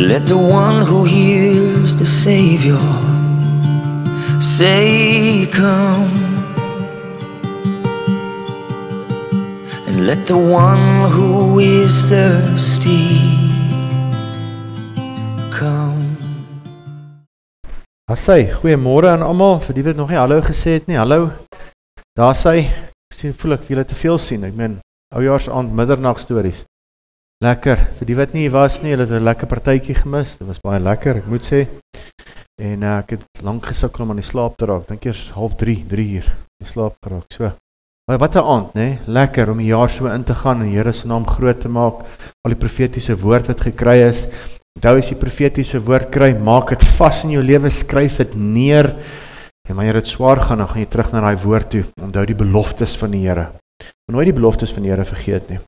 Let the one who hears the Savior say, come. And let the one who is thirsty come. Daar sê, goeiemôre aan almal, vir die wat nog nie hallo gesê het nie, hallo. Daar sê, voel ek julle te veel sien, ek meen, oujaarsaand middernagstories. Lekker, vir die wat nie was nie, hulle het 'n lekker partytjie gemis, dit was baie lekker, ek moet sê. En ek het lank gesukkel om aan die slaap te raak, dink eers 2:30 uur, die slaap geraak, so. Maar wat 'n aand, né? Lekker om die jaar so in te gaan en die Here se naam groot te maak, al die profetiese woord wat gekry is. Onthou as jy profetiese woord kry, maak dit vas in jou lewe, skryf dit neer. En wanneer dit swaar gaan, dan gaan jy terug na daai woord toe. Onthou die beloftes van die Here. Moet nooit die beloftes van die Here vergeet nie.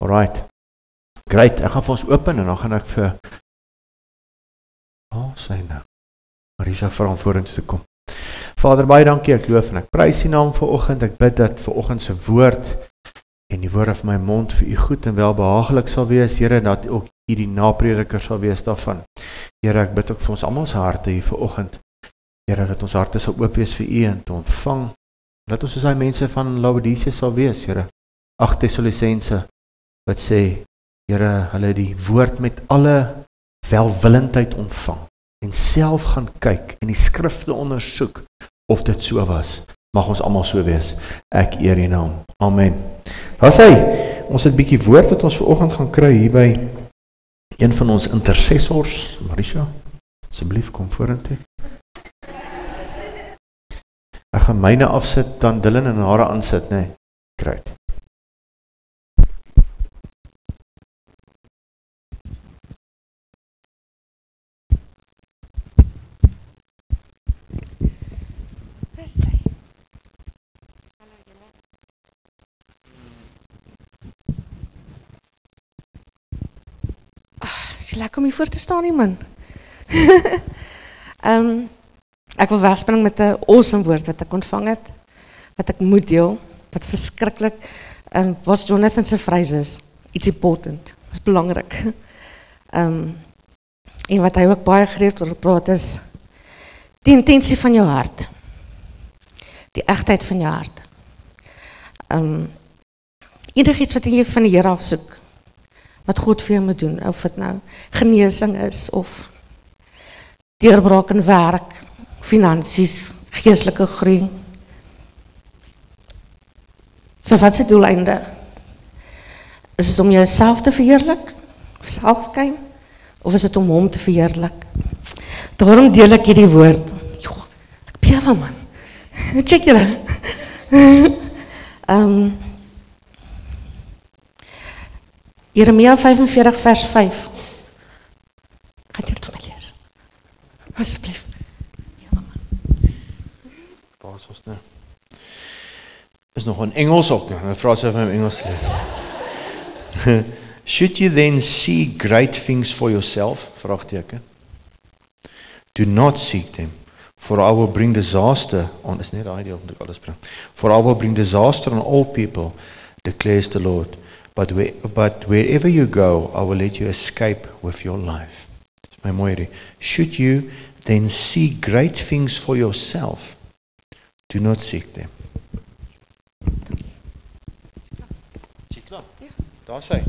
Alright. Great, ek gaan vir ons open en dan gaan ek vir syne Marisa vra om vorentoe te kom. Vader, baie dankie, ek loof en ek prys U naam vanoggend. Ek bid dat vanoggend se woord en die woorde van my mond vir U goed en welbehaaglik sal wees, Here, dat ook U die naprediker sal wees daarvan. Here, ek bid ook vir ons almal se harte hier vanoggend. Here, dat ons harte sal oop wees vir U en te ontvang. Dat ons soos daai mense van Laodicea sal wees, Here. 8 Thessalonisense wat sê, Here, hulle die woord met alle welwillendheid ontvang en self gaan kyk en die skrifte ondersoek of dit so was. Mag ons almal so wees. Ek eer U naam. Amen. Daar sê, ons het 'n bietjie woord wat ons vanoggend gaan kry hier by een van ons intercessors, Marisa, asseblief kom vorentoe. Ek gaan myne afsit, dan Dylan en hare aansit, nee. Kry. Lekker om hier voor te staan nie, man. Ek wil wegspring met 'n awesome woord wat ek ontvang het, wat ek moet deel, wat verskriklik, was Jonathan se phrases, it's important, was belangrik. En wat hy ook baie gereeld oor praat is, die intensie van jou hart, die egtheid van jou hart. Enigiets wat jy van die Here afsoek, wat God vir jou moet doen, of dit nou genesing is, of deurbraak in werk, finansies, geestelike groei. Vir wat se doeleinde? Is dit om jouself te verheerlik, selfkyn, of is dit om hom te verheerlik? Daarom deel ek hierdie woord. Joh, ek bewe man. Check julle. Jeremia 45 vers 5. Kan jy dit vir my lees? Asseblief. Pas ons nou. Is nog in Engels ook, nou vra sy van my Engels lees. Should you then seek great things for yourself? Vraagteken. Do not seek them, for I will bring disaster on, is net daai deel wat ek alles bring. For I will bring disaster on all people, declares the Lord. But wherever you go, I will let you escape with your life. Dis my mooi hierdie. Should you then seek great things for yourself, do not seek them. Daar sê.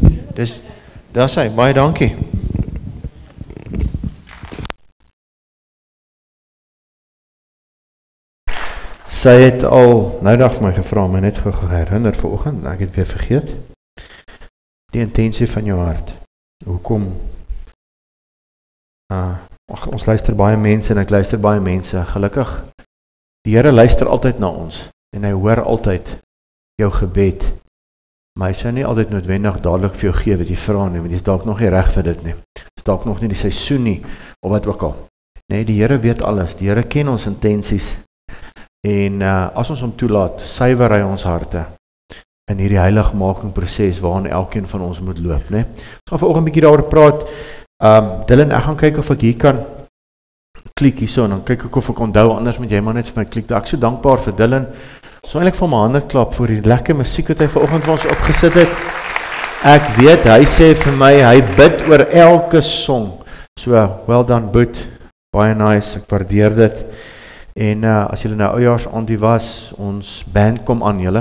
Daar sê, baie dankie. Sy het al nou dag vir my gevra, my net herinner vanoggend, ek het weer vergeet. Die intensie van jou hart. Hoekom? Ons luister baie mense en ek luister baie mense. Gelukkig, die Here luister altyd na ons en hy hoor altyd jou gebed. Maar hy sou nie altyd noodwendig dadelik vir jou gee wat jy vra nie, want jy is dalk nog nie reg vir dit nie. Is dalk nog nie die seisoen nie of wat ook al. Nee, die Here weet alles. Die Here ken ons intensies. En as ons hom toelaat, suiwer hy ons harte in hierdie heiligmakingproses waarin elkeen van ons moet loop, né? Ons gaan vanoggend 'n bietjie daaroor praat. Dylan, ek gaan kyk of ek hier kan klik hierso en dan kyk ek of ek onthou, anders moet jy maar net vir my klik. Ek is so dankbaar vir Dylan. So eintlik vir my hande klap vir die lekker musiek wat hy vanoggend vir ons opgesit het. Ek weet, hy sê vir my, hy bid oor elke song. So, well done Boet, baie nice, ek waardeer dit. En as julle nou oujaarsaandie was, ons band kom aan julle,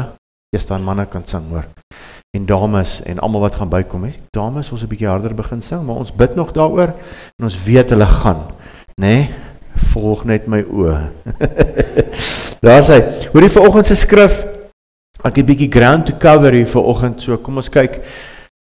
eers dan manne kan sing hoor. En dames, en almal wat gaan bykom, hè. Dames ons 'n bietjie harder begin sing, maar ons bid nog daaroor, en ons weet hulle gaan, né? Volg net my oë. Daar is hy. Hoorie vanoggend se skrif, ek het 'n bietjie ground to cover hier vanoggend, so kom ons kyk.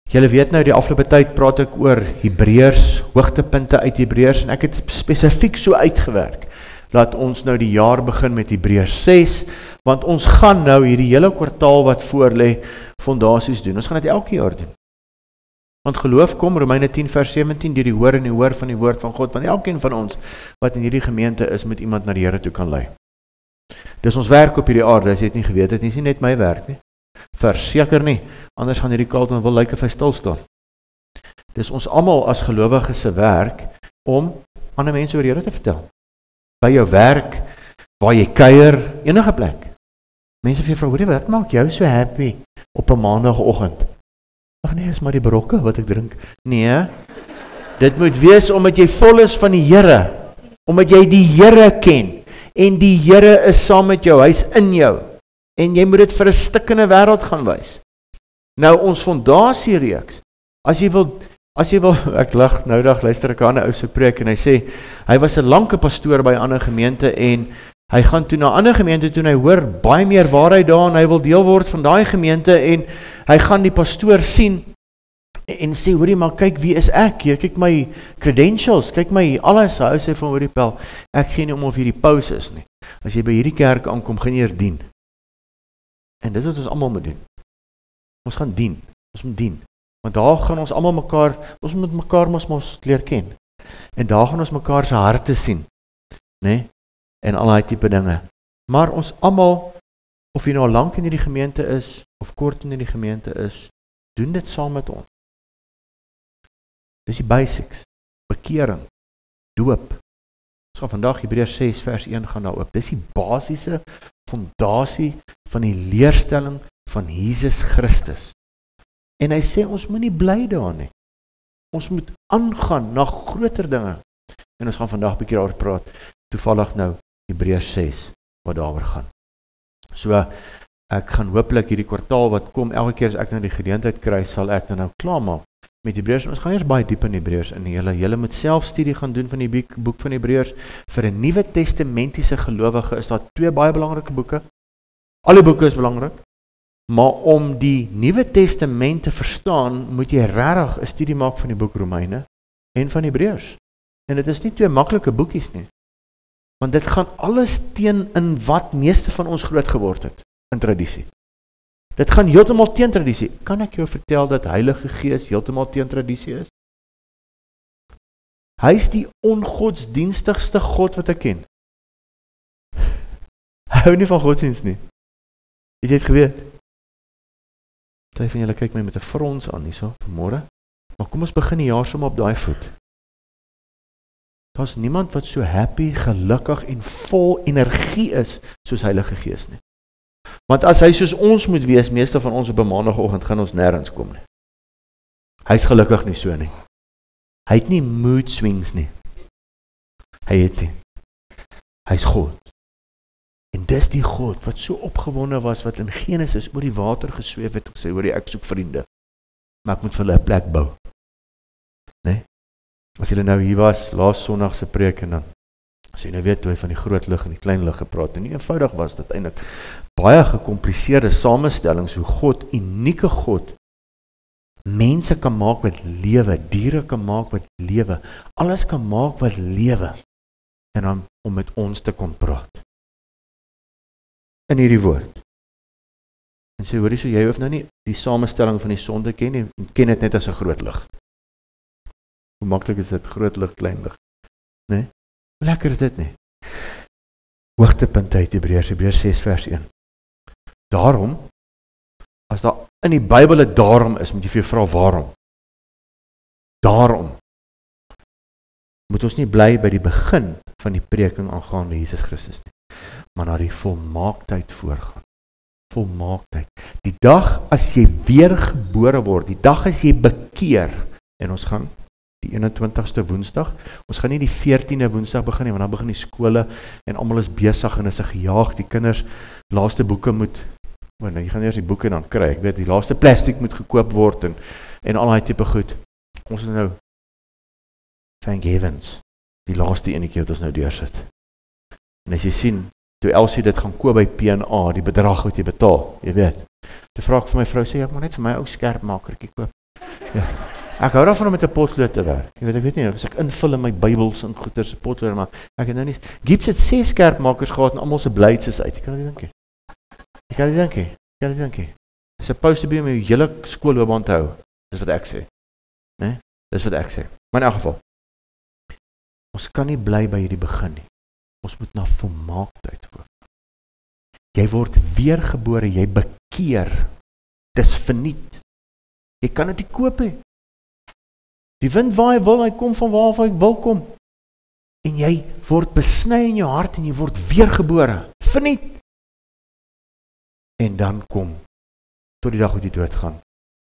Julle weet nou, die afgelope tyd praat ek oor Hebreërs, hoogtepunte uit Hebreërs, en ek het spesifiek so uitgewerk. Laat ons nou die jaar begin met Hebreërs 6, want ons gaan nou hierdie hele kwartaal wat voor lê, fondasies doen. Ons gaan dit elke jaar doen. Want geloof kom, Romeine 10 vers 17, deur die hoor en die hoor van die woord van God, want elkeen van ons wat in hierdie gemeente is, moet iemand na die Here toe kan lei. Dis ons werk op hierdie aarde, as jy het nie geweet het, nie, is nie net my werk nie. Verseker nie, anders gaan hierdie Carlton wil lyk of hy stil staan. Dis ons almal as gelowiges se werk, om ander mense oor die Here te vertel. By jou werk, waar jy kuier, enige plek. Mense vir jou vra, hoorie, wat maak jou so happy op 'n maandagoggend? Ag nee, is maar die brokke wat ek drink. Nee, dit moet wees omdat jy vol is van die Here, omdat jy die Here ken, en die Here is saam met jou, hy's in jou, en jy moet dit vir 'n stikkende wêreld gaan wys. Nou ons fondasiereeks, as jy wil, ek lag nou dag, luister ek aan 'n ou se preek, en hy sê, hy was 'n lange pastoor by 'n ander gemeente, en hy gaan toe na 'n ander gemeente toe, en hy hoor baie meer waarheid daar, en hy wil deel word van daai gemeente, en hy gaan die pastoor sien, en sê, hoorie, maar kyk wie is ek, kyk my credentials, kyk my alles, hy sê van hoorie Pel, ek gee nie om of hierdie paus is nie, as jy by hierdie kerk aankom, gaan jy eers dien, en dit is wat ons almal moet doen, ons gaan dien, ons moet dien, want daar gaan ons almal mekaar, ons moet mekaar mos leer ken, en daar gaan ons mekaar se harte sien, né, en al die tipe dinge, maar ons almal, of jy nou al lank in hierdie gemeente is, of kort in hierdie gemeente is, doen dit saam met ons. Dis die basics, bekering, doop. Ons gaan vandag Hebreërs 6 vers 1 gaan daaroor. Dis die basiese fondasie van die leerstelling van Jesus Christus. En hy sê ons moet nie bly daar nie. Ons moet aangaan na groter dinge. En ons gaan vandag 'n bietjie daaroor praat. Toevallig nou Hebreërs 6 wat daaroor gaan. So ek gaan hopelik hierdie kwartaal wat kom, elke keer as ek nou die geleentheid kry, sal ek nou klaarmaak met Hebreërs. Ons gaan eers baie diep in Hebreërs in. Julle moet self studie gaan doen van die boek van Hebreërs. Vir 'n Nuwe Testamentiese gelowige is daar 2 baie belangrike boeke. Al die boeke is belangrik, maar om die Nuwe Testament te verstaan, moet jy regtig 'n studie maak van die boek Romeine en van Hebreërs. En dit is nie 2 maklike boekies nie. Want dit gaan alles teen in wat meeste van ons groot geword het, in tradisie. Dit gaan heeltemal teen tradisie. Kan ek jou vertel dat Heilige Gees heeltemal teen tradisie is? Hy is die ongodsdienstigste God wat ek ken. Hy hou nie van godsdienst nie. Het jy het geweet? Party van julle kyk my met 'n frons aan hierso vanmôre. Maar kom ons begin die jaar sommer op daai voet. Daar's niemand wat so happy, gelukkig en vol energie is soos Heilige Gees nie. Want as hy soos ons moet wees, meeste van ons op 'n maandagoggend gaan ons nêrens kom nie. Hy's gelukkig nie so nie. Hy het nie mood swings nie. Hy het nie. Hy's God. En dis die God wat so opgewonde was, wat in Genesis oor die water gesweef het, gesê, hoor jy, ek soek vriende, maar ek moet vir hulle 'n plek bou. Nee? As julle nou hier was, laas Sondag se preek, en dan as jy nou weet hoe hy van die groot lig en die klein lig gepraat, en nie eenvoudig was dit eintlik baie gekompliseerde samestellings, hoe God, unieke God, mense kan maak wat lewe, diere kan maak wat lewe, alles kan maak wat lewe, en dan om met ons te kon praat. In hierdie woord. En sê, hoor jy, so jy hoef nou nie die samestelling van die son te ken nie, ken dit net as 'n groot lig. Hoe maklik is dit, groot lig, klein lig? Nee? Hoe lekker is dit nie? Hoogtepunt uit Hebreërs 6 vers 1. Daarom, as daar in die Bybel 'n daarom is, moet jy vir jou vra waarom. Daarom moet ons nie bly by die begin van die preking aangaande Jesus Christus nie, maar na die volmaaktheid voorgaan. Volmaaktheid. Die dag as jy weer gebore word, die dag as jy bekeer, en ons gaan die 21ste Woensdag. Ons gaan nie die 14de Woensdag begin nie, want dan begin die skole en almal is besig en is gejaag. Die kinders laaste boeke moet, nou, jy gaan eers die boeke dan kry. Ek weet, die laaste plastiek moet gekoop word en al die tipe goed. Ons is nou, thank heavens, die laaste enetjie wat ons nou deursit. En as jy sien, toe Elsie dit gaan koop by P&A, die bedrag wat jy betaal, jy weet. Toe vra ek vir my vrou, sê ek moet net vir my ou skerpmakertjie koop. Ja. Ek hou daarvan om met 'n potlood te werk. Jy weet, ek weet nie, as ek invul in my Bybels en goeie se potlood, maar ek het nou nie, Gibbs het 6 skerpmakers gehad en almal se blades is uit. Jy kan dit dink nie. Jy kan dit dink nie. Jy kan dit dink nie. It's supposed to be om jou hele skoolloopbaan te hou. Dis wat ek sê. Né? Dis wat ek sê. Maar in elk geval, ons kan nie bly by hierdie begin nie. Ons moet na volmaaktheid voor. Jy word weergebore, jy bekeer. Dis verniet. Jy kan dit nie koop nie. Die wind waar hy wil, hy kom van waar hy wil kom. En jy word besny in jou hart en jy word weergebore. Verniet. En dan kom, tot die dag wat jy doodgaan,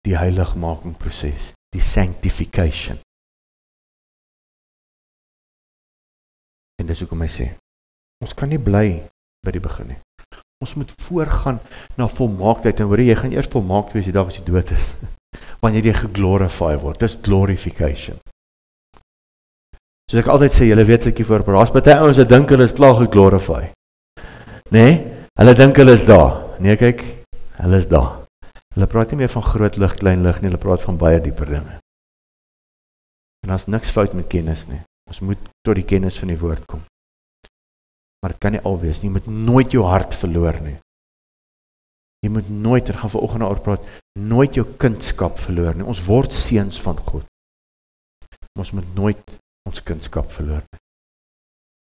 die heiligmaking proses, die sanctification. En dis hoekom hy sê, ons kan nie bly by die begin nie. Ons moet voorgaan na volmaaktheid, en hoor jy gaan eers volmaakt wees die dag as jy dood is, wanneer jy geglorify word, dis glorification. Soos ek altyd sê, julle weet ek hier voor, daar's baie ouens wat dink hulle is klaar geglorify. Nee, hulle dink hulle is daar. Nee, kyk, hulle is daar. Hulle praat nie meer van groot lig, klein lig nie, hulle praat van baie dieper dinge. En daar's niks fout met kennis nie. Ons moet tot die kennis van die woord kom. Maar dit kan nie al wees nie, jy moet nooit jou hart verloor nie. Jy moet nooit, gaan vanoggend oor praat, nooit jou kindskap verloor nie. Ons word seuns van God. Ons moet nooit ons kindskap verloor nie.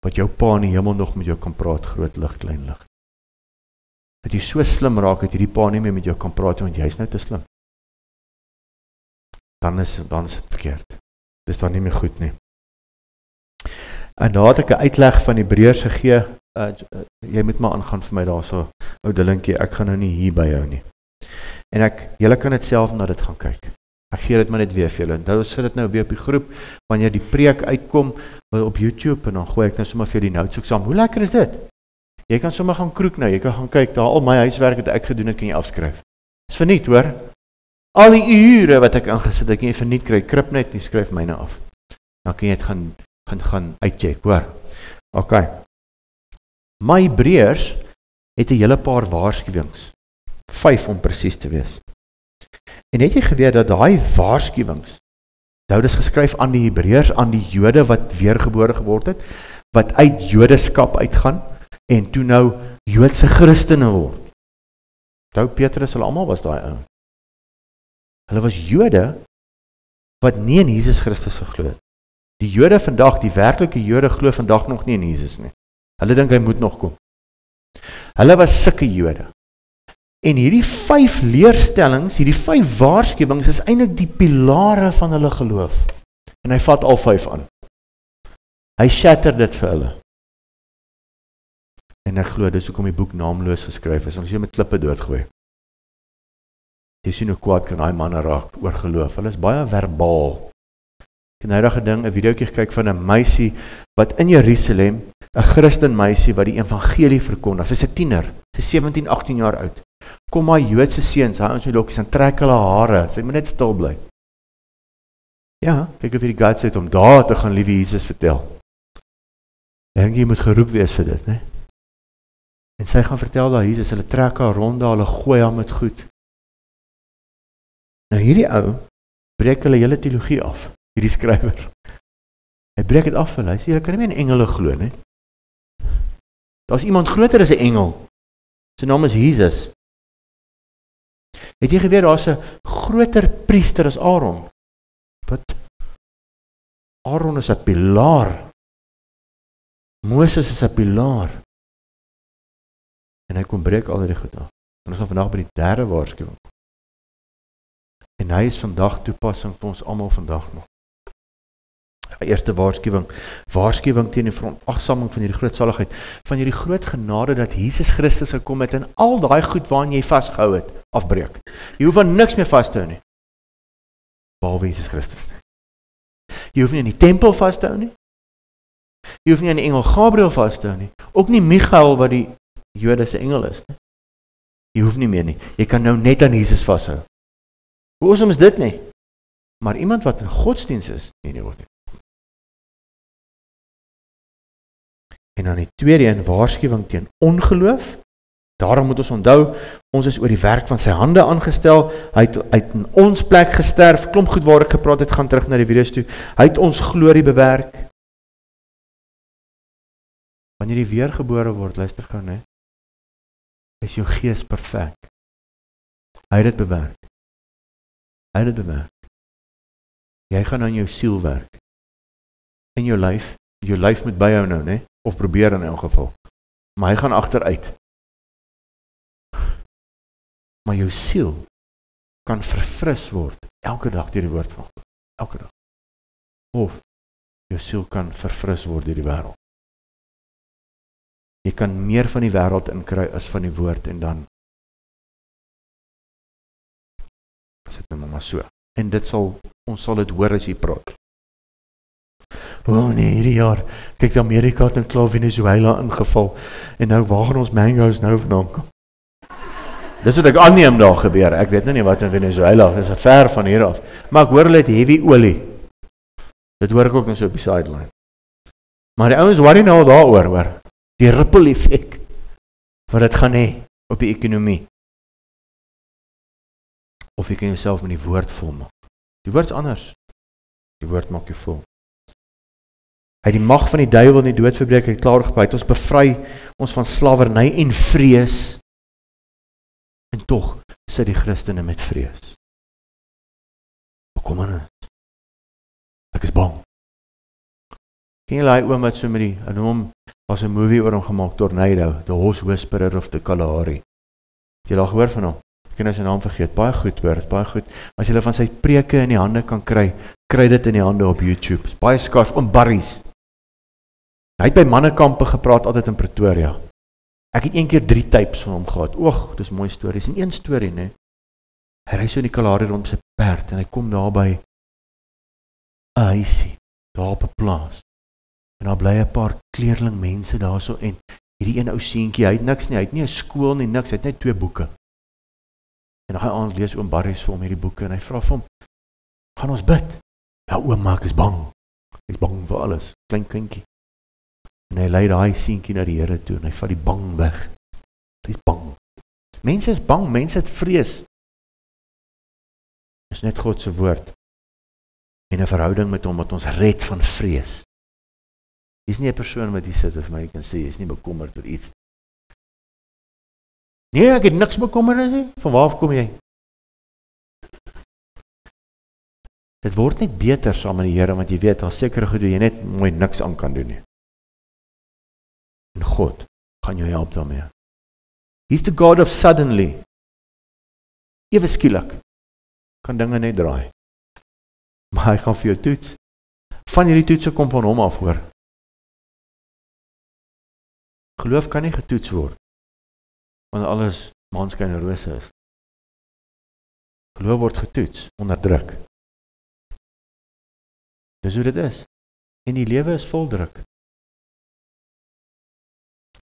Wat jou pa in die hemel nog met jou kan praat, groot lig, klein lig. Dat jy so slim raak, dat jy die pa nie meer met jou kan praat, want jy is nou te slim. Dan is dit verkeerd. Dis dan nie meer goed nie. En daar het ek 'n uitleg van Hebreërs gegee, jy moet maar aangaan vir my daar so, ou Dillinkie, ek gaan nou nie hier by jou nie. En julle kan dit self na dit gaan kyk. Ek gee dit maar net weer vir julle. Nou sit dit nou weer op die groep, wanneer die preek uitkom, op YouTube, en dan gooi ek nou sommer vir die notes ook saam. Hoe lekker is dit? Jy kan sommer gaan kroek nou, jy kan gaan kyk, daar al my huiswerk wat ek gedoen het, kan jy afskryf. Dis verniet hoor. Al die ure wat ek ingesit het, kan jy verniet kry, krip net, jy skryf myne af. Dan kan jy het gaan uitcheck, hoor. Ok. My Hebreërs het 'n hele paar waarskuwings. 5 om presies te wees. En het jy geweet dat daai waarskuwings, nou dis geskryf aan die Hebreërs, aan die Jode wat weergebore geword het, wat uit Jodeskap uitgaan, en toe nou Joodse Christene word. Nou Petrus, hulle almal was daai ou. Hulle was Jode wat nie in Jesus Christus geglo het. Die Jode vandag, die werklike Jode glo vandag nog nie in Jesus nie. Hulle dink hy moet nog kom. Hulle was sulke Jode. En hierdie 5 leerstellings, hierdie 5 waarskuwings is eintlik die pilare van hulle geloof. En hy vat al 5 aan. Hy shatter dit vir hulle. En ek glo, dis hoekom die boek naamloos geskryf is, ons jy met klippe doodgooi. Jy sien hoe kwaad kan daai manne raak oor geloof. Hulle is baie verbaal. Ek het nou eendag 'n videoetjie gekyk van 'n meisie wat in Jerusalem, 'n Christen meisie wat die evangelie verkondig. Sy's 'n tiener, sy's 17, 18 jaar oud. Kom maar Joodse seuns, hy ons lokkies en trek hulle hare. Sy moet net stil bly. Ja, kyk of jy die guts het om daar te gaan liewe Jesus vertel. Ek dink jy moet geroep wees vir dit, né? En sy gaan vertel daar Jesus, hulle trek haar rond, hulle gooi haar met goed. Nou hierdie ou breek hulle hele teologie af, hierdie skrywer. Hy breek dit af vir hulle. Hy sê julle kan nie meer in engele glo nie. Daar's iemand groter as 'n engel. Sy naam is Jesus. Het jy geweet daar's 'n groter priester as Aaron? Wat? Aaron is 'n pilaar. Moses is 'n pilaar. En hy kom breek al die goed af. En ons gaan vandag by die 3de waarskuwing. En hy is vandag toepassing vir ons almal vandag nog. Eerste waarskuwing teen die verontagsaming van hierdie groot saligheid, van hierdie groot genade dat Jesus Christus gekom het en al daai goed waaraan jy vasgehou het, afbreek. Jy hoef aan niks meer vas te hou nie. Behalwe Jesus Christus nie. Jy hoef nie aan die tempel vas te hou nie. Jy hoef nie aan die engel Gabriël vas te hou nie. Ook nie Michael wat die Jode se engel is nie. Jy hoef nie meer nie. Jy kan nou net aan Jesus vashou. Hoe awesome is dit nie? Maar iemand wat in godsdiens is, nee, word nie. En dan die tweede een, waarskuwing teen ongeloof. Daarom moet ons onthou, ons is oor die werk van sy hande aangestel. Hy het in ons plek gesterf, klomp goed waar ek gepraat het, gaan terug na die video's toe. Hy het ons glorie bewerk. Wanneer jy weergebore word, luister gou, né? Is jou gees perfek. Hy het dit bewerk. Hy het dit bewerk. Jy gaan aan jou siel werk. In jou lyf moet byhou nou, né? Of probeer in elk geval. Maar hy gaan agteruit. Maar jou siel kan verfris word elke dag deur die woord van God. Elke dag. Of jou siel kan verfris word deur die wêreld. Jy kan meer van die wêreld inkry as van die woord en dan is dit nou maar so. En ons sal dit hoor as jy praat. Nee, hierdie jaar, kyk Amerika het in klaar Venezuela ingeval en nou waar gaan ons mangoes nou vandaan kom? Dis wat ek aanneem daar gebeur. Ek weet nou nie wat in Venezuela, dis ver van hier af. Maar ek hoor hulle het heavy olie. Dit hoor ek ook nou so op die sideline. Maar die ouens worry nou al daaroor, hoor. Die ripple effek wat dit gaan hê op die ekonomie. Of jy kan jouself met die woord volmaak. Die woord is anders. Die woord maak jou vol. Hy het die mag van die duiwel en die dood verbreek, hy het klaar gepraat, hy het ons bevry ons van slawerny en vrees. En tog sit die Christene met vrees. Bekommernis. Ek is bang. Ken jy die oom wat so met die, en hom was 'n movie oor hom gemaak, Tornado, The Horse Whisperer of the Kalahari. Het jy al gehoor van hom? Ek kan nou sy naam vergeet, baie goed hoor, baie goed. As jy van sy preke in die hande kan kry dit in die hande op YouTube. Baie skaars, oom Barries. Hy het by mannekampe gepraat, altyd in Pretoria. Ek het een keer 3 types van hom gehad. Oeg, dis mooi stories. En een storie, né? Hy ry so in die Kalahari rond sy perd en hy kom daar by 'n huisie, daar op 'n plaas. En daar bly 'n paar kleerling mense daar so en hierdie een ou seentjie, hy het niks nie, hy het nie 'n skool nie, niks, hy het net 2 boeke. En daai aand lees oom Barries vir hom hierdie boeke en hy vra vir hom, gaan ons bid? Ja, oom, maar ek is bang. Ek is bang vir alles, klein kindjie. En hy lei daai seentjie na die Here toe en hy vat die bang weg. Hy is bang. Mense is bang, mense het vrees. Dis net God se woord. En 'n verhouding met hom wat ons red van vrees. Hy is nie 'n persoon wat hier sit of my kan sê, hy is nie bekommerd oor iets. Nee, ek het niks bekommernis nie. Van waar af kom jy? Dit word net beter saam met die Here, want jy weet, daar sekere goed wat jy net mooi niks aan kan doen nie. En God gaan jou help daarmee. He's the God of suddenly. Ewe skielik kan dinge net draai. Maar hy gaan vir jou toets. Van hierdie toetse kom van hom af, hoor. Geloof kan nie getoets word, want alles maanskyn en rose is. Geloof word getoets, onder druk. Dis hoe dit is. En die lewe is vol druk.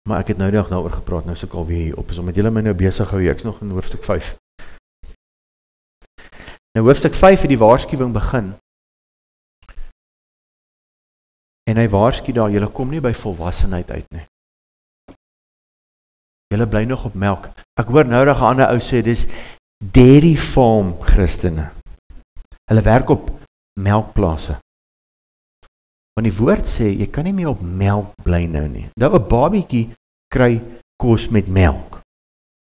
Maar ek het nou die dag daaroor gepraat, nou is ek alweer hier op, is omdat julle my nou besig hou, ek's nog in hoofstuk 5. Nou hoofstuk 5 het die waarskuwing begin. En hy waarsku daar, julle kom nie by volwassenheid uit nie. Julle bly nog op melk. Ek hoor nou dat 'n ander ou sê, dis dairy farm Christene. Hulle werk op melkplase. Want die woord sê, jy kan nie meer op melk bly nou nie. Nou 'n babietjie kry kos met melk.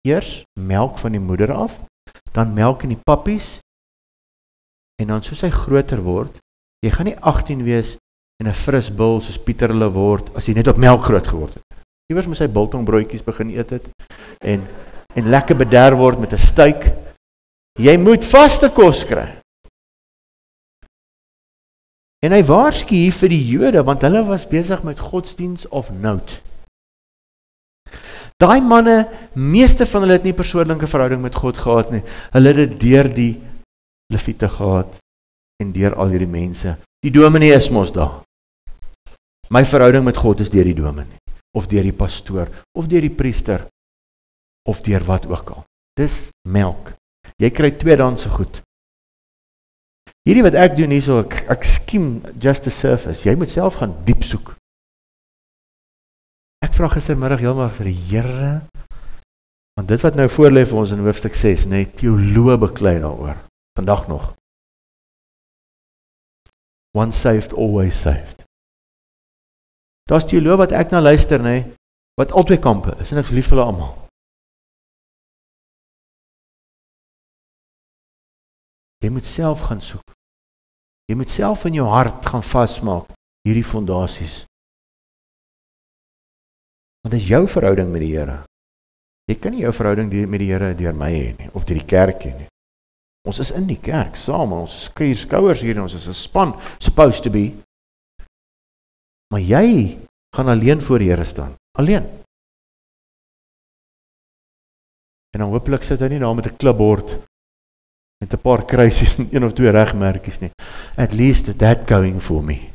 Eers melk van die moeder af, dan melk in die pappies, en dan soos hy groter word, jy gaan nie 18 wees en 'n fris bil soos Pieter hulle word, as jy net op melk groot geword het. Iewers moet sy biltongbroodjies begin eet het, en lekker bederf word met 'n steak. Jy moet vaste kos kry. En hy waarsku hier vir die Jode, want hulle was besig met godsdiens of nout. Daai manne, meeste van hulle het nie persoonlike verhouding met God gehad nie. Hulle het dit deur die Lewiete gehad, en deur al hierdie mense. Die dominee is mos daar. My verhouding met God is deur die dominee, of deur die pastoor, of deur die priester, of deur wat ook al. Dis melk. Jy kry tweedehandse goed. Hierdie wat ek doen hierso, ek skim just the surface. Jy moet self gaan diep soek. Ek vra gistermiddag heeltemal vir die Here, want dit wat nou voorlê vir ons in hoofstuk 6, net teoloë beklei daaroor. Vandag nog. Once saved, always saved. Daar's teoloë wat ek na luister, wat albei kampe is, en ek is lief vir hulle almal. Jy moet self gaan soek. Jy moet self in jou hart gaan vasmaak, hierdie fondasies. Want dit is jou verhouding met die Here. Jy kan nie jou verhouding met die Here deur my hê nie, of deur die kerk hê nie. Ons is in die kerk saam, ons is skouers hier, ons is 'n span, supposed to be. Maar jy gaan alleen voor die Here staan, alleen. En dan hopelik sit hy nie daar met 'n klipbord, met 'n paar kruisies en 1 of 2 regmerkies nie. At least that going for me.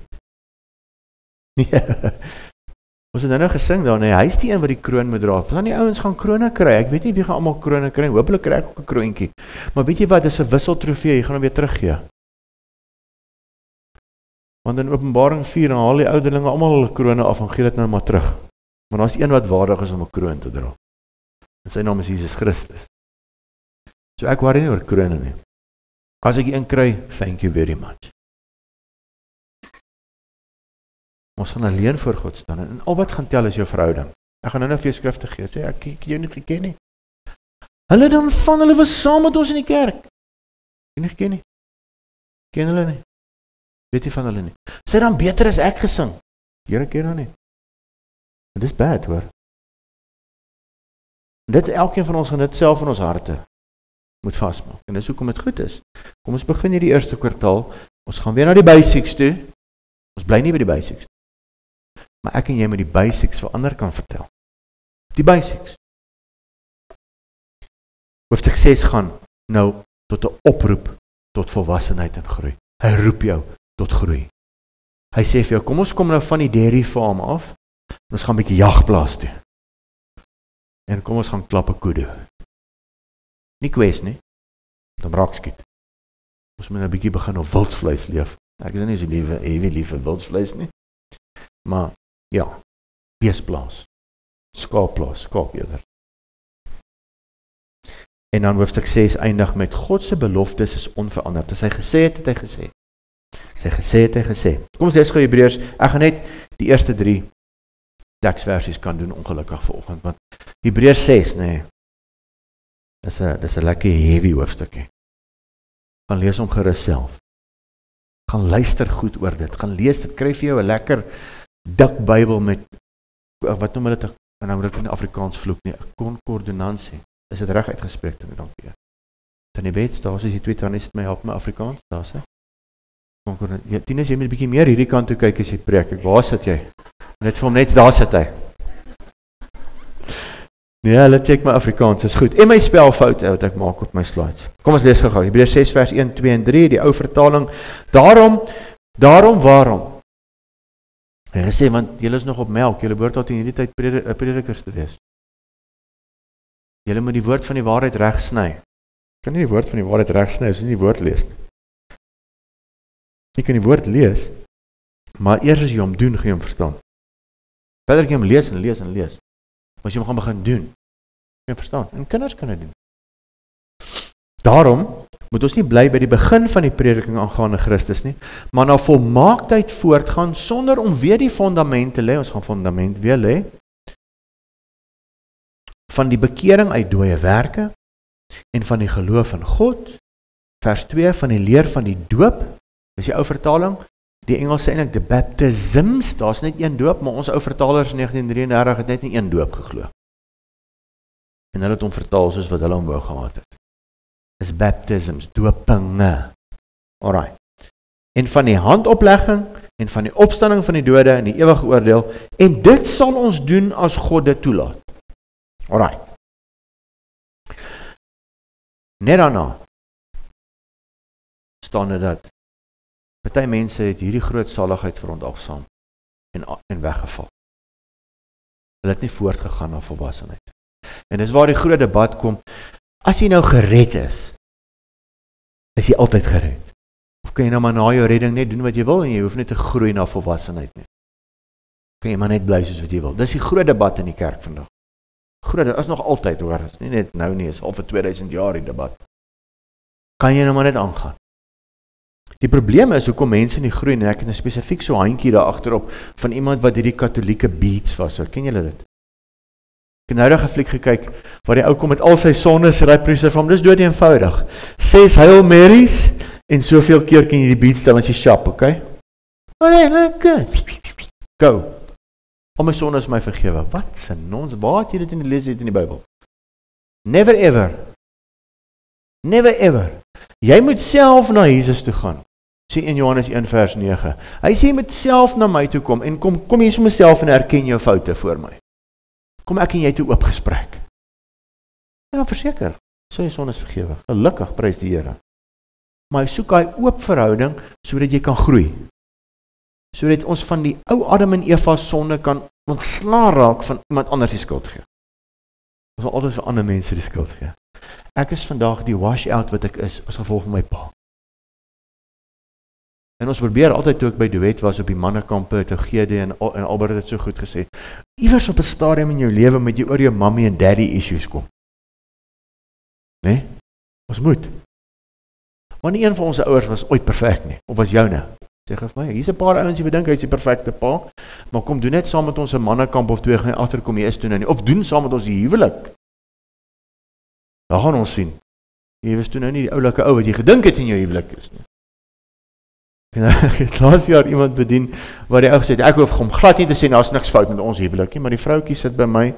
Ons het nou gesing daar, hy is die een wat die kroon moet dra. Want die ouens gaan krone kry. Ek weet nie wie gaan almal krone kry. Hopelik kry ek ook 'n kroontjie. Maar weet jy wat, dis 'n wisseltrofee, jy gaan hom weer teruggee. Want in Openbaring 4 dan haal die ouderlinge almal hulle krone af en gee dit nou maar terug. Maar daar's een wat waardig is om 'n kroon te dra. En sy naam is Jesus Christus. So ek worry nie oor krone nie. As ek een kry, thank you very much. Ons gaan alleen voor God staan, en al wat gaan tel is jou verhouding. Ek gaan nou vir jou skrifte gee, sê ek het jou nie geken nie. Hulle was saam met ons in die kerk. Jy nie geken nie. Ken hulle nie. Weet jy van hulle nie. Sê dan beter as ek gesing. Here ken hulle nie. En dis bad hoor. En dit elkeen van ons gaan dit self in ons harte moet vasmaak. En dis hoekom dit goed is. Kom ons begin hierdie eerste kwartaal. Ons gaan weer na die basics toe. Ons bly nie by die basics. Maar ek en jy moet die basics vir ander kan vertel. Die basics. Hoofstuk 6 gaan nou tot 'n oproep tot volwassenheid en groei. Hy roep jou tot groei. Hy sê vir jou, kom ons kom nou van die dairy farm af, en ons gaan 'n bietjie jagplaas toe. En kom ons gaan klap 'n koede. Nie kwes nie, dan raak skiet. Ons moet nou 'n bietjie begin op wildsvleis leef. Ek is nie so lief vir wildsvleis nie. Maar ja, beesplaas, skaapplaas, skaap eerder. En dan hoofstuk 6 eindig met God se beloftes is onveranderd. As hy gesê het, het hy gesê. As hy gesê het, hy gesê. Kom ons lees gou Hebreërs. Ek gaan net die eerste 3 teksversies kan doen ongelukkig vanoggend, want Hebreërs 6, dis 'n lekker heavy hoofstukkie. Gaan lees hom gerus self. Gaan luister goed oor dit. Gaan lees dit, kry vir jou 'n lekker dik Bybel met wat noem hulle dit? En nou moet ek in Afrikaans vloek nie, 'n konkordonansie. Is dit reg uitgespreek? Dankie. Dan die wet, daar is die twee tannies het my help my Afrikaans, daar's hy. Ja, Tinus, jy moet 'n bietjie meer hierdie kant toe kyk as jy preek. Waar sit jy? Net vir hom net daar sit hy. Nee, hulle check my Afrikaans, is goed. En my spelfout wat ek maak op my slides. Kom ons lees gou. Hebreërs 6 vers 1, 2 en 3, die ou vertaling. Daarom waarom? Hy gesê, want julle is nog op melk, julle behoort tot in hierdie tyd predikers te wees. Julle moet die woord van die waarheid reg sny. Kan nie die woord van die waarheid reg sny as jy nie die woord lees nie. Jy kan die woord lees, maar eers as jy hom doen, gaan jy hom verstaan. Verder kan jy hom lees en lees en lees. Maar as jy hom gaan begin doen, kan jy verstaan. En kinders kan dit doen. Daarom moet ons nie bly by die begin van die prediking aangaande Christus nie, maar na volmaaktheid voortgaan, sonder om weer die fondament te lê. Ons gaan fondament weer lê, van die bekering uit dooie werke, en van die geloof in God, vers 2, van die leer van die doop, dis die ou vertaling, die Engels sê eintlik, the baptisms, daar is net een doop, maar ons ou vertalers in 1933 het net nie een doop geglo. En hulle het hom vertaal soos wat hulle hom wou gehad het. Dis baptisms, doopinge. Alright. En van die handoplegging, en van die opstanding van die dode, en die ewige oordeel, en dit sal ons doen as God dit toelaat. Alright. Net daarna staan dit dat Party mense het hierdie groot saligheid verontagsaam en weggeval. Hulle het nie voortgegaan na volwassenheid. En dis waar die groot debat kom, as jy nou gered is jy altyd gered. Of kan jy nou maar na jou redding net doen wat jy wil, en jy hoef net te groei na volwassenheid nie. Kan jy maar net bly soos wat jy wil. Dis die groot debat in die kerk vandag. Groot, is nog altyd hoor, is nie net nou nie, is al vir 2000 jaar die debat. Kan jy nou maar net aangaan? Die probleem is, hoekom mense nie groei, en ek het nou spesifiek so handjie daar agterop, van iemand wat hierdie katholieke beats was, ken julle dit? Ek het nou daar 'n fliek gekyk, waar die ou kom met al sy sondes, die priester van hom, dis dood eenvoudig. 6 Hail Marys, en soveel keer kan jy die beat stel as jy shop, okay? Go. Al my sondes my vergewe. Wat se nons, waar het jy dit in die lees in die Bybel? Never ever. Never ever. Jy moet self na Jesus toe gaan. Sê in Johannes 1 vers 9. Hy sê jy moet self na my toe kom, en kom jy sommer self en erken jou foute voor my. Kom ek en jy toe oop gesprek. En dan verseker, sou jy sondes vergewe. Gelukkig, prys die Here. Maar hy soek daai oop verhouding, sodat jy kan groei. Sodat ons van die ou Adam en Eva sonde kan ontsla raak van iemand anders die skuld gee. Ons wil altyd vir ander mense die skuld gee. Ek is vandag die wash-out wat ek is, as gevolg van my pa. En ons probeer altyd, toe ek by Duet was op die mannekampe, te GD en Albert het so goed gesê, iewers op 'n stadium in jou lewe moet jy oor jou mommy en daddy issues kom. Nee? Ons moet. Want nie een van ons ouers was ooit perfek nie, of was joune. Sê vir my, hier's 'n paar ouens wat dink hy's die perfekte pa, maar kom doen net saam met ons 'n mannekamp of 2, gaan jy agterkom jy is toe nou nie, of doen saam met ons die huwelik. Dan gaan ons sien. Jy was toe nou nie die oulike ou wat jy gedink het in jou huwelik is nie. Ek het laas jaar iemand bedien, waar die ou gesê het, ek hoef hom glad nie te sê, daar's niks fout met ons huwelik nie, maar die vroukie sit by my,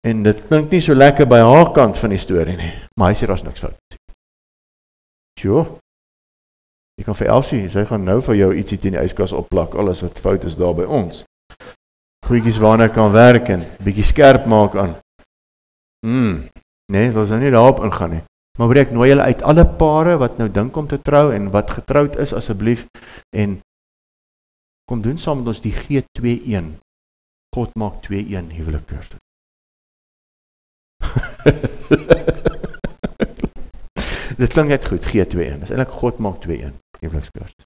en dit klink nie so lekker by haar kant van die storie nie, maar hy sê daar's niks fout. Sure. Jy kan vir Elsie, sy gaan nou vir jou ietsie teen die yskas opplak, alles wat fout is daar by ons. Goedjies waarna ek kan werk en bietjie skerp maak aan. Nee, wil nou nie daarop ingaan nie. Maar ek nooi julle uit, alle pare wat nou dink om te trou en wat getroud is asseblief, en kom doen saam met ons die G21. God maak 2-1 huwelik kursus. Dit klink net goed, G21. Dis eintlik God maak 2-1 huwelikskursus.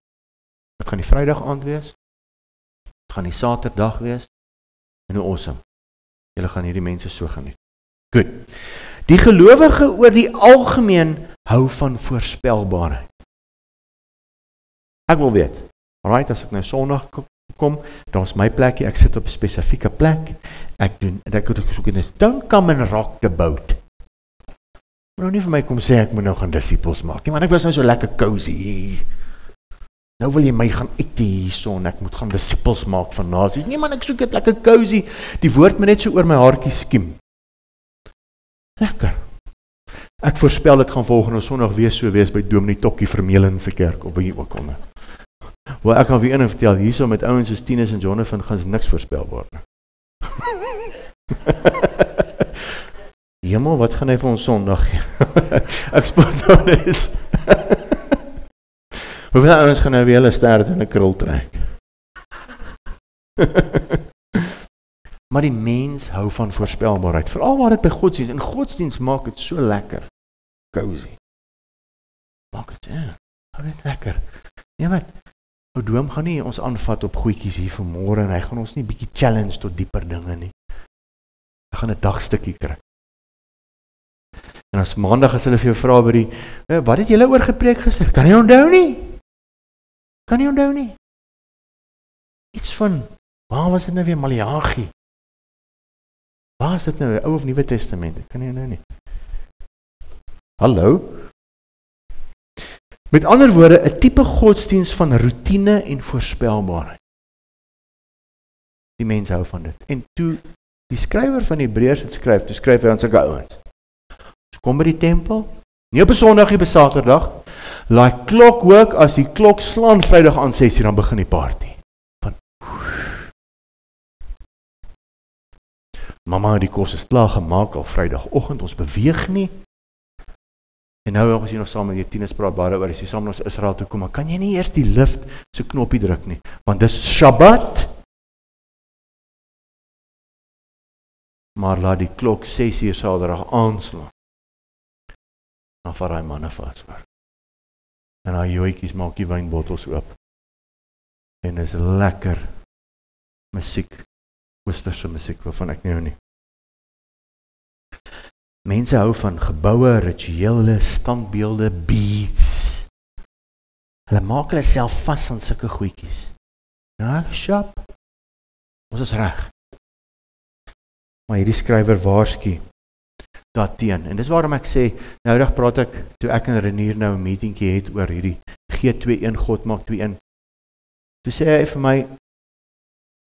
Dit gaan die Vrydag aand wees. Dit gaan die Saterdag wees. En hoe awesome. Julle gaan hierdie mense so geniet. Goed. Die gelowige oor die algemeen hou van voorspelbaarheid. Ek wil weet. Alright, as ek nou Sondag kom, dan is my plekkie, ek sit op 'n spesifieke plek. Ek soek in 'n don't come and rock the boat. Nou nie vir my kom sê, ek moet nou gaan disciples maak nie, want ek was nou so lekker cozy. Nou wil jy my gaan uit die son, ek moet gaan disciples maak van nasies. Nee man, ek soek dit lekker cozy. Die woord moet net so oor my haartjie skiem. Lekker. Ek voorspel dit gaan volgende Sondag weer so wees by Dominee Tokkie Vermeulen se kerk, of wie ook al. Waar ek kan vir een vertel, hierso met ouens soos Tinus en Jonathan gaan ze niks voorspelbaar. Hemel, wat gaan hy vir ons Sondag gee? Ek spot nou net. Hoeveel ouens gaan nou weer hulle stert in 'n krul trek? Maar die mens hou van voorspelbaarheid, veral waar dit by godsdienst, en godsdienst maak het so lekker, cozy. Maak het, hou dit lekker. Ja, wat? Oudom gaan nie ons aanvat op goedjies hier vanmôre, en hy gaan ons nie bietjie challenge tot dieper dinge nie. Hy gaan 'n dagstukkie kry. En as maandag as hulle vir jou vra by die, wat het julle oor gepreek gister? Kan jy onthou nie? Kan jy onthou nie? Iets van, waar was dit nou weer, Maleagi? Waar is dit nou, Ou of Nuwe Testament? Kan jy onthou nie? Hallo? Met ander woorde, 'n tipe godsdienst van routine en voorspelbaarheid. Die mense hou van dit. En toe die skrywer van Hebreërs het skryf, toe skryf hy aan sulke ouens. Ons kom by die tempel, nie op 'n Sondag, nie op 'n Saterdag. Like clockwork, as die klok slaan Vrydag aan 6:00, dan begin die party. Van Mama, die kos is klaar gemaak al Vrydagoggend, ons beweeg nie. En nou as jy nog saam met die tieners praat baie oor, as jy saam met ons Israel toe kom, maar kan jy nie eers die lift so knoppie druk nie, want dis Shabbat, maar laat die klok 6 uur Saterdag aanslaan, dan vat die manne vas hoor. En die joetjies maak die wynbottels oop, en is lekker musiek, oosterse musiek, waarvan ek nie hou nie. Mense hou van geboue, rituele, standbeelde, beads. Hulle maak hulle self vas aan sulke goedjies. Ja, shop. Ons is reg. Maar hierdie skrywer waarsku daarteen. En dis waarom ek sê, noudag praat ek, toe ek en Renier nou 'n meetingkie het oor hierdie G2-1, God maak 2-1. Toe sê hy vir my,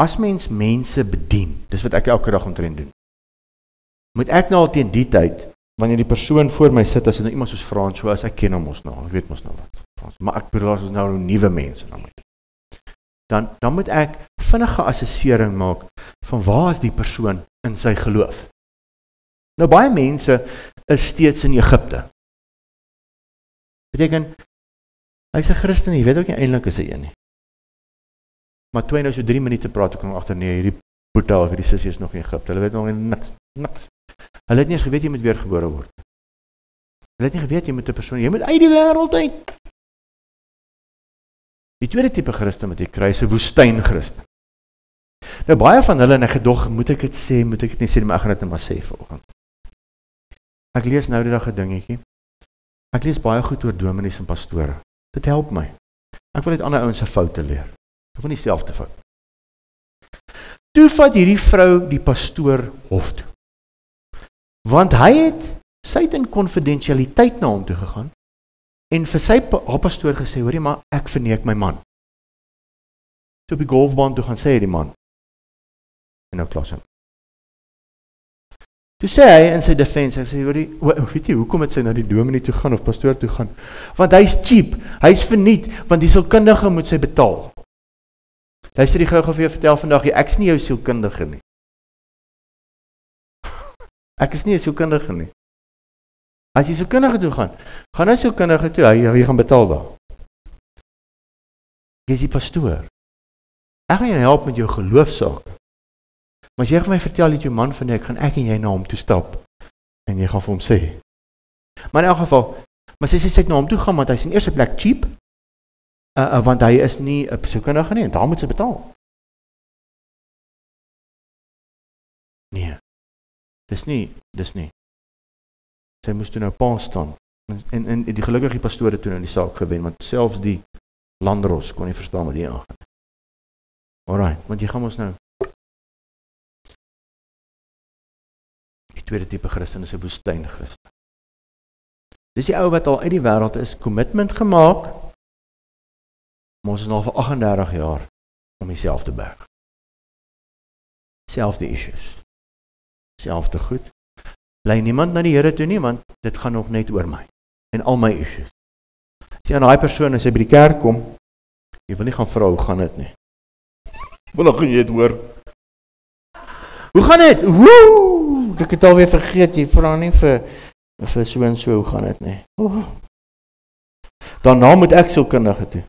as mens mense bedien, dis wat ek elke dag omtrent doen, moet ek nou al teen die tyd, wanneer die persoon voor my sit, as hy nou iemand soos Frans, so as ek ken hom ons nou, ek weet ons nou wat, Frans, maar ek bedoel as ons nou nuwe mense dan moet. Dan moet ek vinnige assessering maak van waar is die persoon in sy geloof. Nou baie mense is steeds in Egipte. Beteken, hy is 'n Christen, jy weet ook nie eintlik is hy een nie. Maar toe hy nou so 3 minute praat, ek kom agter nee, hierdie Boeta of hierdie sussie is nog in Egipte. Hulle weet nog niks. Hulle het nie eens geweet jy moet weergebore word. Hulle het nie geweet jy moet 'n persoon, jy moet uit die wêreld uit. Die tweede tipe Christen wat jy kry, is 'n woestyn-Christen. Nou baie van hulle, en ek gedog, moet ek dit sê, moet ek dit nie sê, maar ek gaan dit net maar sê vanoggend. Ek lees nou die dag 'n dingetjie. Ek lees baie goed oor dominees en pastore. Dit help my. Ek wil net ander ouens se foute leer. Ek wil nie self te fout. Toe vat hierdie vrou die pastoor hof toe. Want sy het in konfidensialiteit na hom toe gegaan en vir haar pastoor gesê, hoorie maar, ek verneek my man. Toe op die golfbaan toe gaan sê die man. En nou klas hom. Toe sê hy in sy defense, hy sê, hoorie, weet jy, hoekom het sy na die dominee toe gaan of pastoor toe gaan? Want hy is cheap, hy is verniet, want die sielkundige moet sy betaal. Luister die gou vir jou vertel vandag, ek is nie jou sielkundige nie. Ek is nie 'n sielkundige nie. As jy sielkundige toe gaan na sielkundige toe, hy gaan betaal daar. Jy is die pastoor. Ek gaan jou help met jou geloofsaak. Maar as jy vir my vertel dat jou man verneek, gaan ek en jy na hom toe stap, en jy gaan vir hom sê. Maar in elk geval, maar sy het na hom toe gaan, want hy is in eerste plek cheap, want hy is nie 'n sielkundige nie, en daar moet sy betaal. Nee. Dis nie. Sy moes toe nou pa staan, en die gelukkige pastoor het toe nou die saak gewen, want selfs die landros kon nie verstaan wat hier aangaan. Alright, want jy gaan ons nou. Die tweede tipe Christen is 'n woestyn-Christen. Dis die ou wat al uit die wêreld is, commitment gemaak, maar ons is nog vir 38 jaar om dieselfde berg. Selfde issues. Selfde goed. Lei niemand na die Here toe nie, want dit gaan nog net oor my en al my issues. As jy aan daai persoon as hy by die kerk kom, jy wil nie gaan vra hoe gaan dit nie. Wil gaan jy dit hoor? Hoe gaan dit? Woe! Ek het alweer vergeet, jy vra nie vir so en so, hoe gaan dit nie? Daarna moet ek sielkundige toe.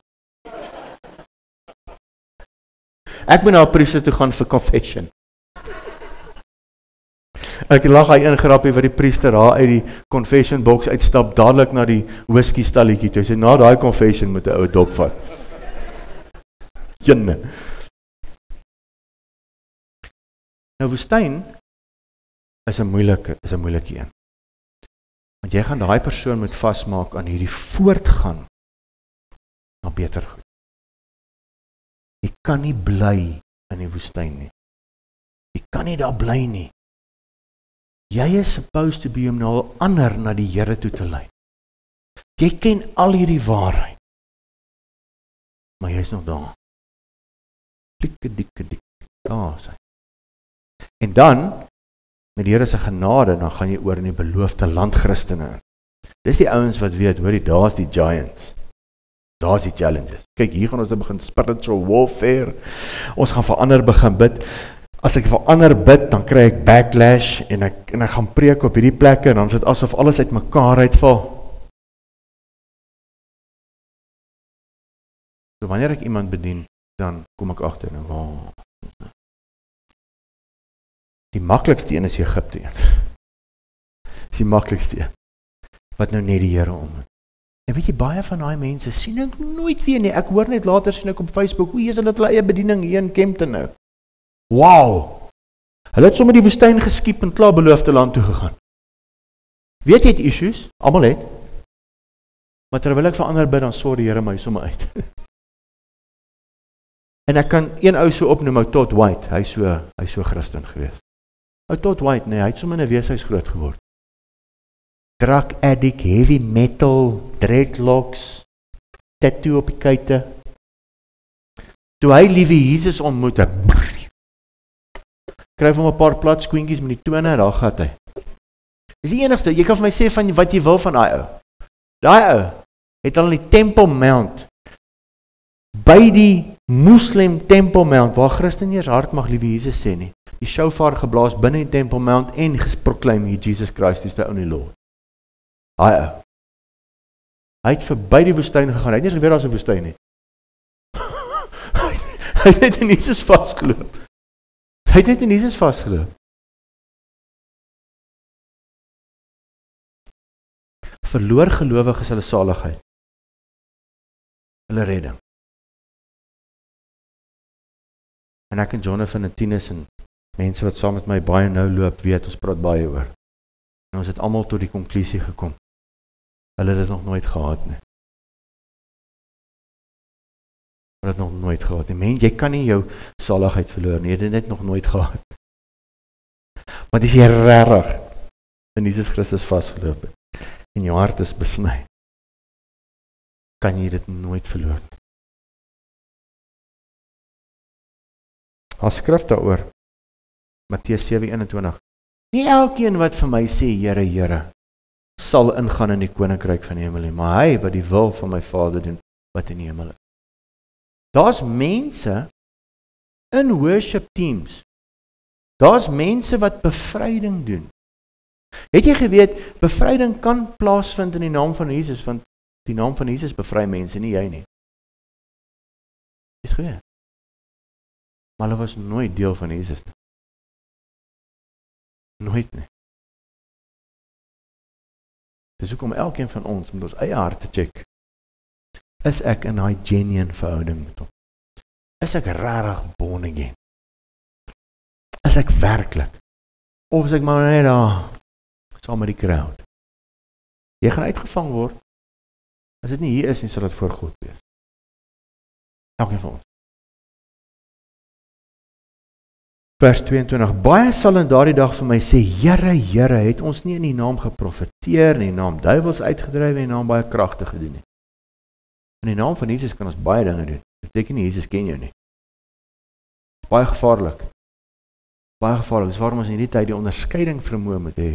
Ek moet na 'n priester toe gaan vir confession. Ek lag hy ingrappie wat die priester daar uit die confession box uitstap, dadelik na die whisky stalletjie toe. Hy sê, na daai confession moet 'n ou dop vat. Jenne. Nou woestyn is 'n moeilike een. Want jy gaan daai persoon moet vasmaak aan hierdie voortgaan na beter goed. Jy kan nie bly in die woestyn nie. Jy kan nie daar bly nie. Jy is supposed to be om nou ander na die Here toe te lei. Jy ken al hierdie waarheid. Maar jy is nog daar. Dikke. Daar sy. En dan, met die Here se genade, dan gaan jy oor in die beloofde land Christene. Dis die ouens wat weet, hoorie, daar's die giants. Daar's die challenges. Kyk, hier gaan ons begin spiritual warfare. Ons gaan vir ander begin bid. As ek vir ander bid, dan kry ek backlash en ek gaan preek op hierdie plekke en dan is dit asof alles uit mekaar uitval. So wanneer ek iemand bedien, dan kom ek agter en wow. Die maklikste een is Egipte een. Dis die maklikste een. Wat nou net die Here ontmoet. En weet jy, baie van daai mense sien ek nooit weer nie. Ek hoor net later sien ek op Facebook, hoe is hulle eie bediening hier in Kempton nou. Wow! Hulle het sommer die woestyn geskiep en klaar beloofde land toe gegaan. Weet jy het issues? Almal het. Maar terwyl ek vir ander bid, dan sorg die Here my sommer uit. En ek kan een ou so opnoem, ou Todd White, hy so Christen gewees. Ou Todd White, nee, hy het sommer in 'n weeshuis groot geword. Drug addict, heavy metal, dreadlocks, tattoo op die kuite. Toe hy liewe Jesus ontmoet, kryf hom 'n paar plat skoentjies met die tone, daar gaan hy. Dis die enigste, jy kan vir my sê van wat jy wil van daai ou. Daai ou het al in die Temple Mount, by die Muslim Temple Mount, waar Christen eers hard mag liewe Jesus sê nie, die shofar geblaas binne die Temple Mount en gesproklaim hier, Jesus Christ is the only Lord. Daai ou. Hy het verby die woestyn gegaan, hy het nie geweet daar's 'n woestyn nie. Hy het net in Jesus vasgeloop. Hy het net in Jesus vasgeloop. Verloor gelowiges hulle saligheid. Hulle redding. En ek en Jonathan en Tinus en mense wat saam met my baie nou loop, weet, ons praat baie oor. En ons het almal tot die konklusie gekom. Hulle het dit nog nooit gehad nie. Hulle het nog nooit gehad nie. Mens, jy kan nie jou saligheid verloor nie, jy het dit net nog nooit gehad. Want as jy regtig in Jesus Christus vasgeloop het, en jou hart is besny, kan jy dit nooit verloor. As skrif daaroor, Matteus 7:21, nie elkeen wat vir my sê, Here, Here, sal ingaan in die koninkryk van die hemel nie, maar hy wat die wil van my Vader doen, wat in die hemel is. Daar's mense in worship teams, daar's mense wat bevryding doen. Het jy geweet, bevryding kan plaasvind in die naam van Jesus, want die naam van Jesus bevry mense, nie jy nie. Het geweet. Maar hulle was nooit deel van Jesus nie. Nooit nie. Dis hoekom elkeen van ons met ons eie hart te check. Is ek in daai genuine verhouding met hom? Is ek regtig born again? Is ek werklik? Of is ek maar net daar saam met die crowd? Jy gaan uitgevang word. As dit nie hier is nie, sal dit voor God wees. Elkeen van ons. Vers 22, baie sal in daardie dag vir my sê, Here, Here, het ons nie in die naam geprofeteer, in die naam duivels uitgedryf, in die naam baie kragte gedoen nie. In die naam van Jesus kan ons baie dinge doen. Dit beteken nie, Jesus ken jou nie. Baie gevaarlik. Baie gevaarlik. Dis waarom ons in hierdie tyd die onderskeiding vermoë moet hê.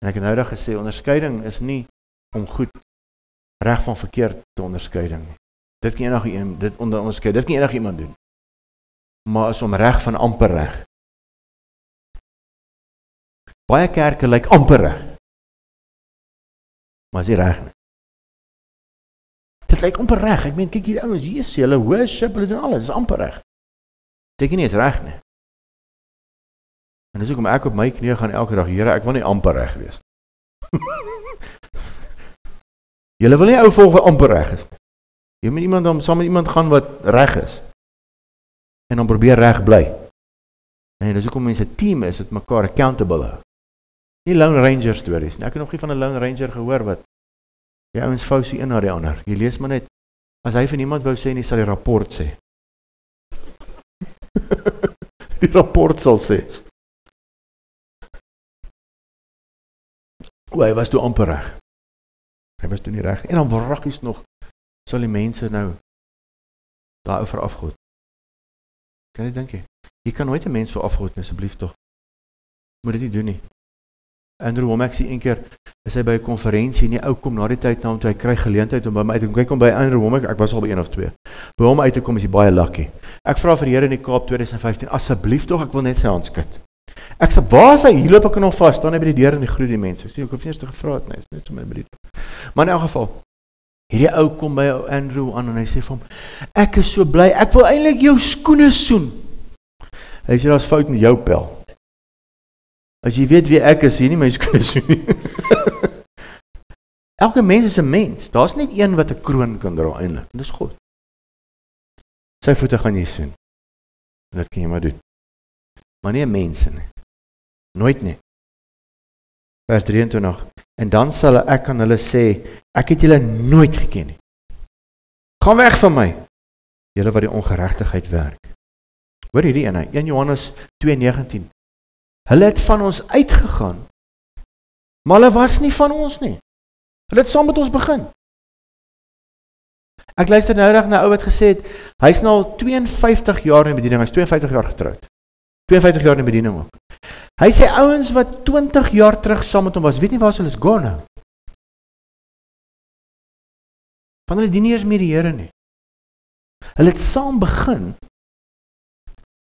En ek het nou dag gesê, onderskeiding is nie om goed reg van verkeerd te onderskeiding nie. Dit kan enige iemand doen. Maar is om reg van amper reg. Baie kerke lyk amper reg. Maar is nie reg nie. Dit lyk amper reg. Ek meen, kyk hier ouens, hier is hulle worship, hulle doen alles, is amper reg. Beteken nie is reg nie. En dis hoekom ek op my knieë gaan elke dag, Here, ek wil nie amper reg wees. Julle wil nie ou volg wat amper reg is. Jy moet saam met iemand gaan wat reg is. En dan probeer reg bly. En dis hoekom mense 'n team is, wat mekaar accountable hou. Nie Lone Ranger stories nie. Ek het nog nie van 'n Lone Ranger gehoor wat die ouens vou so een na die ander. Jy lees maar net, as hy vir niemand wou sê nie, sal die rapport sê. Die rapport sal sê. Hy was toe amper reg. Hy was toe nie reg. En dan wraggies nog, sal die mense nou daar oor afgoed. Kan jy dink jy? Jy kan nooit 'n mens vir afgoed, asseblief tog. Moet dit nie doen nie. Andrew Womack sê een keer, is hy by 'n konferensie, en die ou kom na die tyd na hom toe, hy kry geleentheid om by my uit te kom. Hy kom by Andrew Womack, ek was al by 1 of 2. By hom uit te kom is hy baie lucky. Ek vra vir die Here in die Kaap 2015, asseblief tog, ek wil net sy hand skud. Ek sê, waar is hy? Hier loop ek nog vas, staan hy by die deur en die groet die mense. Ek hoef nie eens te gevra het nie, is net so my beriet. Maar in elk geval, Hierdie ou kom by Andrew aan en hy sê vir hom, ek is so bly, ek wil eintlik jou skoene soen. Hy sê, daar's fout met jou pel. As jy weet wie ek is, jy nie my skoene soen nie. Elke mens is 'n mens. Daar's net een wat 'n kroon kan dra eintlik. En dis God. Sy voete gaan jy soen. En dit kan jy maar doen. Maar nie 'n mens nie. Nooit nie. Vers 23. En dan sal ek aan hulle sê, ek het julle nooit geken nie. Gaan weg van my, julle wat die ongeregtigheid werk. Hoor hierdie ene, 1 Johannes 2:19. Hulle het van ons uitgegaan, maar hulle was nie van ons nie. Hulle het saam met ons begin. Ek luister nou reg na 'n ou wat gesê het, hy's nou al 52 jaar in bediening, hy's 52 jaar getroud. 52 jaar in bediening ook. Hy sê ouens wat 20 jaar terug saam met hom was, weet nie waar hulle is gaan nou. Van hulle dien nie eers meer die Here nie. Hulle het saam begin,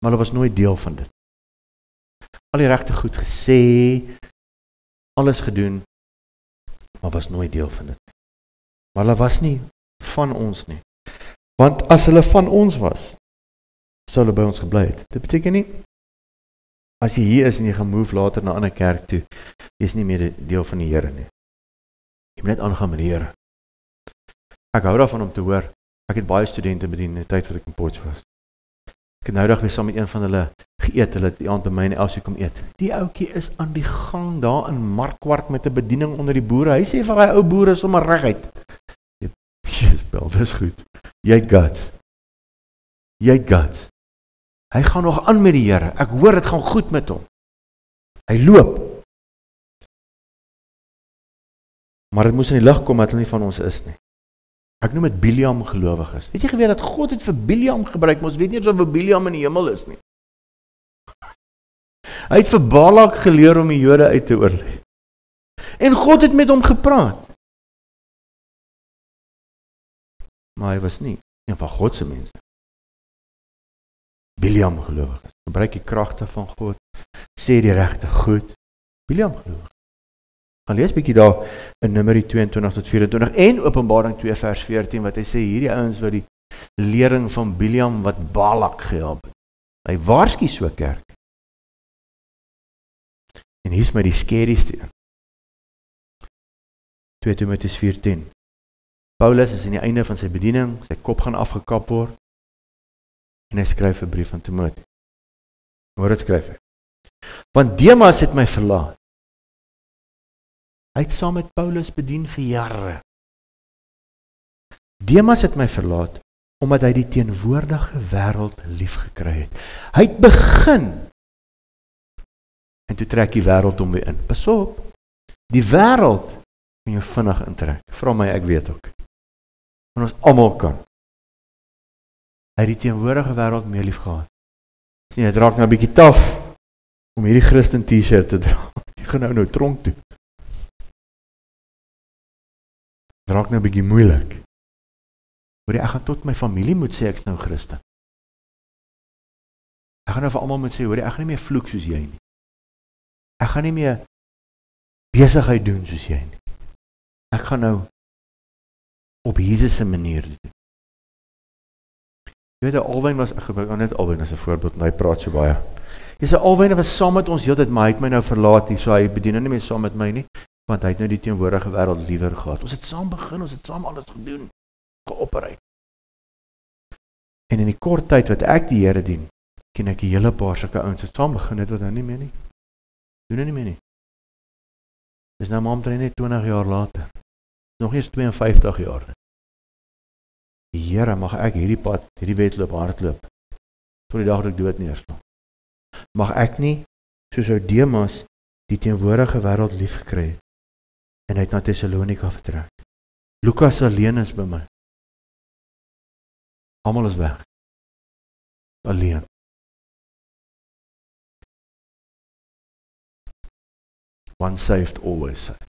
maar hulle was nooit deel van dit. Al die regte goed gesê, alles gedoen, maar was nooit deel van dit. Maar hulle was nie van ons nie. Want as hulle van ons was, sou hulle by ons gebly het. Dit beteken nie, as jy hier is en jy gaan move later na 'n ander kerk toe, jy is nie meer deel van die Here nie. Jy moet net aangaan met die Here. Ek hou daarvan om te hoor, ek het baie studente bedien in die tyd wat ek in Potch was. Ek het nou dag weer saam met een van hulle geëet, hulle het die aand by my in Elsie kom eet. Die ouetjie is aan die gang daar in Markwart met 'n bediening onder die boere. Hy sê vir daai ou boere sommer reguit. Jespel, dis goed. Jy het guts. Jy het guts. Hy gaan nog aan met die Here. Ek hoor dit gaan goed met hom. Hy loop. Maar dit moes in die lig kom dat hulle nie van ons is nie. Ek noem dit Biliam gelowiges. Weet jy geweet dat God het vir Biliam gebruik, maar ons weet nie eens of Biliam in die hemel is nie. Hy het vir Balak geleer om die Jode uit te oorlei. En God het met hom gepraat. Maar hy was nie een van God se mense. Biliam gelowiges. Gebruik die kragte van God, sê die regte goed. Biliam gelowiges. Gaan lees bietjie daar in Numeri 22 tot 24 en Openbaring 2 vers 14 wat hy sê hierdie ouens wat die lering van Biliam wat Balak gehelp het. Hy waarsku so kerk. En hier is my die scarieste een. 2 Timoteus 4:10. Paulus is aan die einde van sy bediening, sy kop gaan afgekap word en hy skryf 'n brief aan Timoteus. Hoor dit skryf hy. Want Demas het my verlaat. Hy het saam met Paulus bedien vir jare. Demas het my verlaat, omdat hy die teenwoordige wêreld lief gekry het. Hy het begin, en toe trek die wêreld hom weer in. Pas op, die wêreld kan jou vinnig intrek. Vra my, ek weet ook. En ons almal kan. Hy het die teenwoordige wêreld meer lief gehad. Sien, het raak nou 'n bietjie taaf, om hierdie Christen t-shirt te dra. Jy gaan nou tronk toe. Het raak nou 'n bietjie moeilik. Hoor jy, ek gaan tot my familie moet sê, ek is nou Christen. Ek gaan nou vir almal moet sê, hoor jy, ek gaan nie meer vloek soos jy nie. Ek gaan nie meer besigheid doen soos jy nie. Ek gaan nou op Jesus se manier doen. Jy weet, Alwyn was, ek gebruik net Alwyn as 'n voorbeeld, en hy praat so baie. Jy sê, Alwyn was saam met ons heeltyd, maar hy het my nou verlaat nie, so hy bedien nie meer saam met my nie, want hy het nou die teenwoordige wêreld liewer gehad. Ons het saam begin, ons het saam alles gedoen, geopereer. En in die kort tyd wat ek die Here dien, ken ek 'n hele paar sulke ouens wat saam begin het wat nou nie meer nie. Doen nou nie meer nie. Dis nou maar omtrent net 20 jaar later. Nog eers 52 jaar. Die Here, mag ek hierdie pad, hierdie wedloop hardloop, tot die dag dat ek dood neerslaan. Mag ek nie, soos ou Demas, die teenwoordige wêreld lief gekry het, en hy het na Thessalonika vertrek. Lukas alleen is by my. Almal is weg. Alleen. One saved, always saved.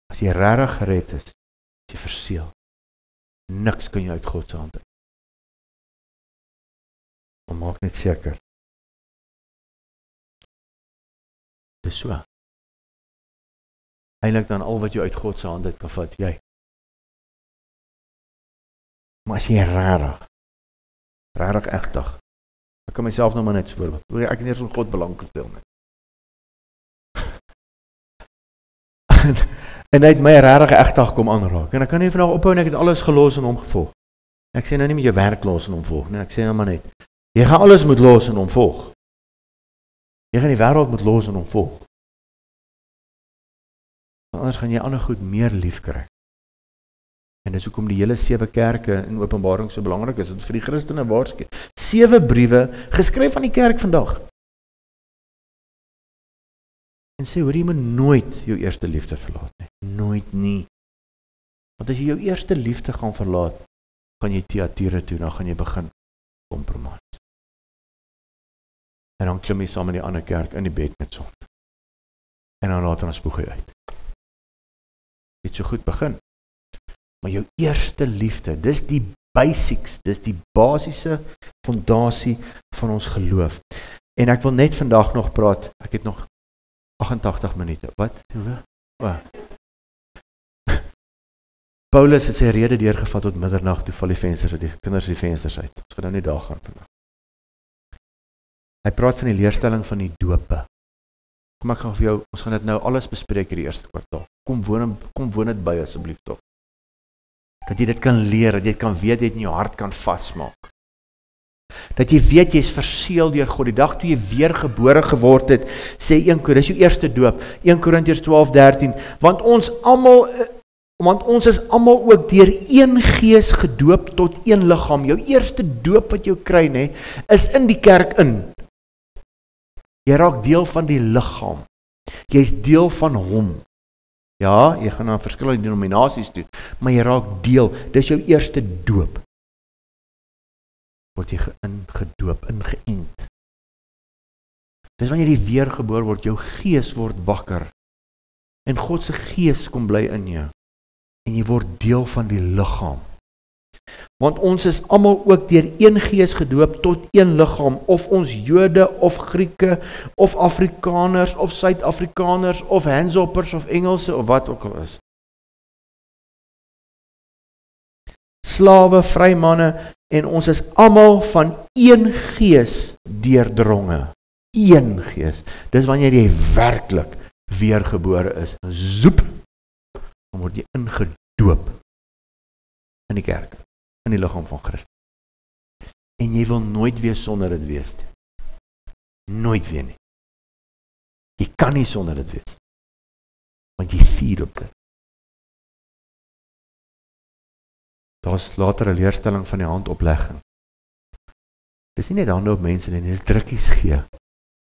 As jy regtig gered is jy verseël. Niks kan jy uit God se hand uit. Maar maak net seker. Dis so. eintlik dan al wat jy uit God se hand uit kan vat, jy. Maar as jy rarig egtig, ek kan myself nou maar net so voorbeeld, ek het eers in God belang gestel net. en hy het my rarig egtig kom aanraak, en ek kan nie vandag ophou en ek het alles gelos en hom gevolg. Ek sê nou nie met jou werk los en hom volg, nee, ek sê nou maar net, jy gaan alles moet los en hom volg. Jy gaan die wêreld moet los en hom volg. Anders gaan jy ander goed meer lief kry. En dis hoekom die hele 7 kerke in Openbaring so belangrik is, dit vir die Christene waarsku. 7 briewe, geskryf aan die kerk vandag. En sê, hoor, jy moet nooit jou eerste liefde verlaat nie. Nooit nie. Want as jy jou eerste liefde gaan verlaat, gaan jy Thyatira toe, dan gaan jy begin kompromis. En dan klim jy saam met die ander kerk in die bed met sonde. En dan later dan spoeg jy uit. Jy het so goed begin. Maar jou eerste liefde, dis die basics, dis die basiese fondasie van ons geloof. En ek wil net vandag nog praat, ek het nog 88 minute. Wat? Paulus het sy rede deurgevat tot middernag, toe val die kinders die vensters uit. Ons gaan nou nie daar gaan vandag. Hy praat van die leerstelling van die dope. Kom ek gaan vir jou, ons gaan dit nou alles bespreek in die eerste kwartaal. Kom woon dit by asseblief tog. Dat jy dit kan leer, dat jy dit kan weet, dat jy in jou hart kan vasmaak. Dat jy weet, jy is verseël deur God. Die dag toe jy weer gebore geword het, sê 1 Korintiërs, dis jou eerste doop, 1 Korintiërs 12:13, want ons is almal ook deur een gees gedoop tot een liggaam. Jou eerste doop wat jy kry, nee, is in die kerk in. Jy raak deel van die liggaam. Jy is deel van hom. Ja, jy gaan na verskillende denominasies toe, maar jy raak deel. Dis jou eerste doop. Word jy ingedoop, ingeënt. Dis wanneer jy weergebore word, jou gees word wakker. En God se gees kom bly in jou. En jy word deel van die liggaam. Want ons is almal ook deur een gees gedoop tot een liggaam, of ons Jode, of Grieke, of Afrikaners, of Suid-Afrikaners, of Handsoppers, of Engelse, of wat ook al is. Slawe, vrymanne, en ons is almal van een gees deurdronge. Een gees. Dis wanneer jy werklik weergebore is. Zoep, dan word jy ingedoop in die kerk, in die liggaam van Christus. En jy wil nooit weer sonder dit wees nie. Nooit weer nie. Jy kan nie sonder dit wees. Want jy vier op dit. Daar is later 'n leerstelling van die handoplegging. Dis nie net hande op mense nie, dis drukkies gee.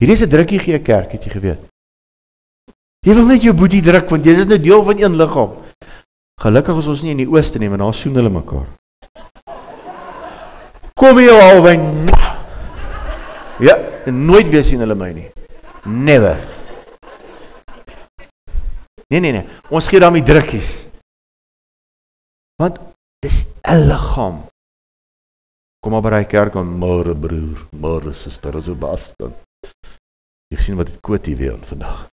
Hierdie is 'n drukkie gee kerk, het jy geweet. Jy wil net jou boetie druk, want jy is nou deel van een liggaam. Gelukkig is ons nie in die ooste nie, maar daar soen hulle mekaar. Kom hier alwyn. Ja, en nooit weer sien hulle my nie. Never. Nee. Ons gee daarmee drukkies. Want dis 'n liggaam. Kom maar by die kerk en môre broer, môre suster, so afstand. Jy sien wat dit kotie weer vandag.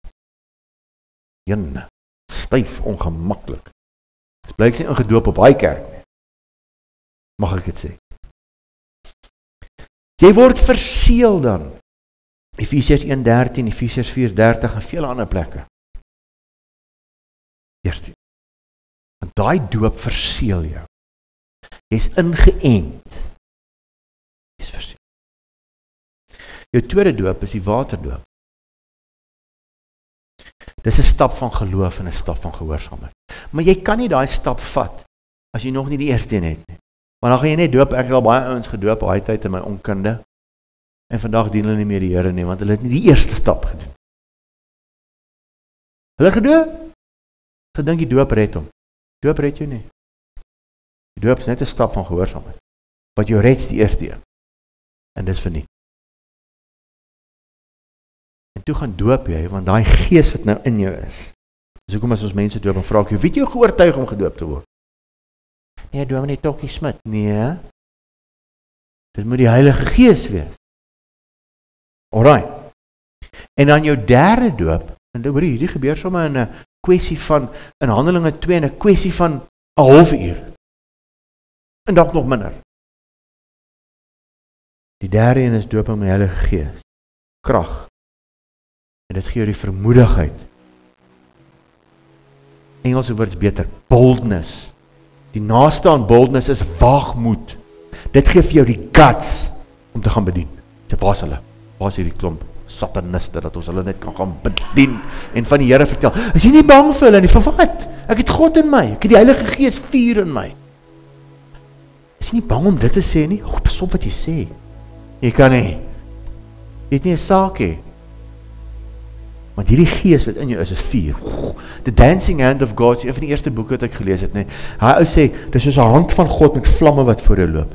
Jenne, styf, ongemaklik. Dis blyk nie ingedoop op daai kerk nie. Mag ek dit sê? Jy word verseël dan. Efesiërs 1:13, Efesiërs 4:30 en vele ander plekke. Eerste. Want daai doop verseël jou. Jy's ingeënt. Jy's verseël. Jou tweede doop is die waterdoop. Dis 'n stap van geloof en 'n stap van gehoorsaamheid. Maar jy kan nie daai stap vat as jy nog nie die eerste een het nie. Want dan gaan jy net doop. Ek het al baie ouens gedoop daai tyd in my onkunde. En vandag dien hulle nie meer die Here nie, want hulle het nie die eerste stap gedoen. Hulle gedoop. Gedink die doop red hom. Doop red jou nie. Die doop is net 'n stap van gehoorsaamheid. Wat jou red is die eerste een. En dis verniet. En toe gaan doop jy, want daai gees wat nou in jou is. Dis hoekom as ons mense doop, dan vra ek jou, wie het jou geoortuig om gedoop te word? Nee, dominee Tokkie Smit. Nee. Dit moet die Heilige Gees wees. Alright. En dan jou derde doop, en hierdie gebeur sommer in 'n kwessie van, in Handelinge 2, 'n kwessie van 'n halfuur. En dalk nog minder. Die derde een is dooping met die Heilige Gees. Krag. En dit gee jou die vermoedigheid. Engelse woord is beter, boldness. Die naaste aan boldness is waagmoed. Dit gee vir jou die guts om te gaan bedien. Waar is hulle? Waar is hierdie klomp sataniste, dat ons hulle net kan gaan bedien en van die Here vertel? Is jy nie bang vir hulle nie? Vir wat? Ek het God in my, ek het die Heilige Gees vuur in my. Is jy nie bang om dit te sê nie? Pas op wat jy sê. Jy kan nie. Jy het nie 'n saak hê. Want hierdie gees wat in jou is vuur. The Dancing Hand of God, een van die eerste boeke wat ek gelees het, nee. Hy ou sê, dis soos 'n hand van God met vlamme wat voor jou loop.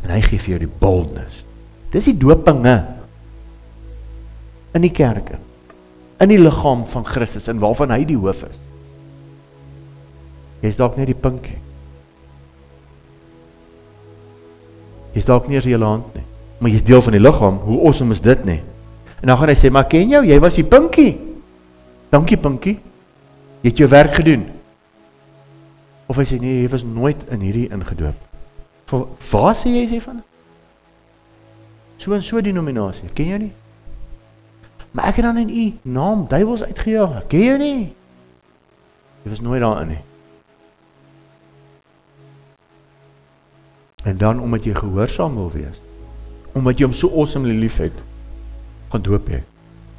En hy gee vir jou die boldness. Dis die dopinge in die kerk, in die liggaam van Christus, en waarvan hy die hoof is. Jy is dalk nie die pinkie. Jy is dalk nie die hele hand nie. Maar jy is deel van die liggaam, hoe awesome is dit nie? En dan gaan hy sê, maar ken jou, jy was die pinkie. Dankie pinkie, jy het jou werk gedoen. Of hy sê, nee, jy was nooit in hierdie ingedoop. Waar sê jy van? So en so denominasie, ken jou nie? Maar ek het dan in u naam duiwels uitgejaag, ken jou nie? Jy was nooit daarin nie. En dan, omdat jy gehoorsaam wil wees, omdat jy hom so awesome lief het, gaan doop jy,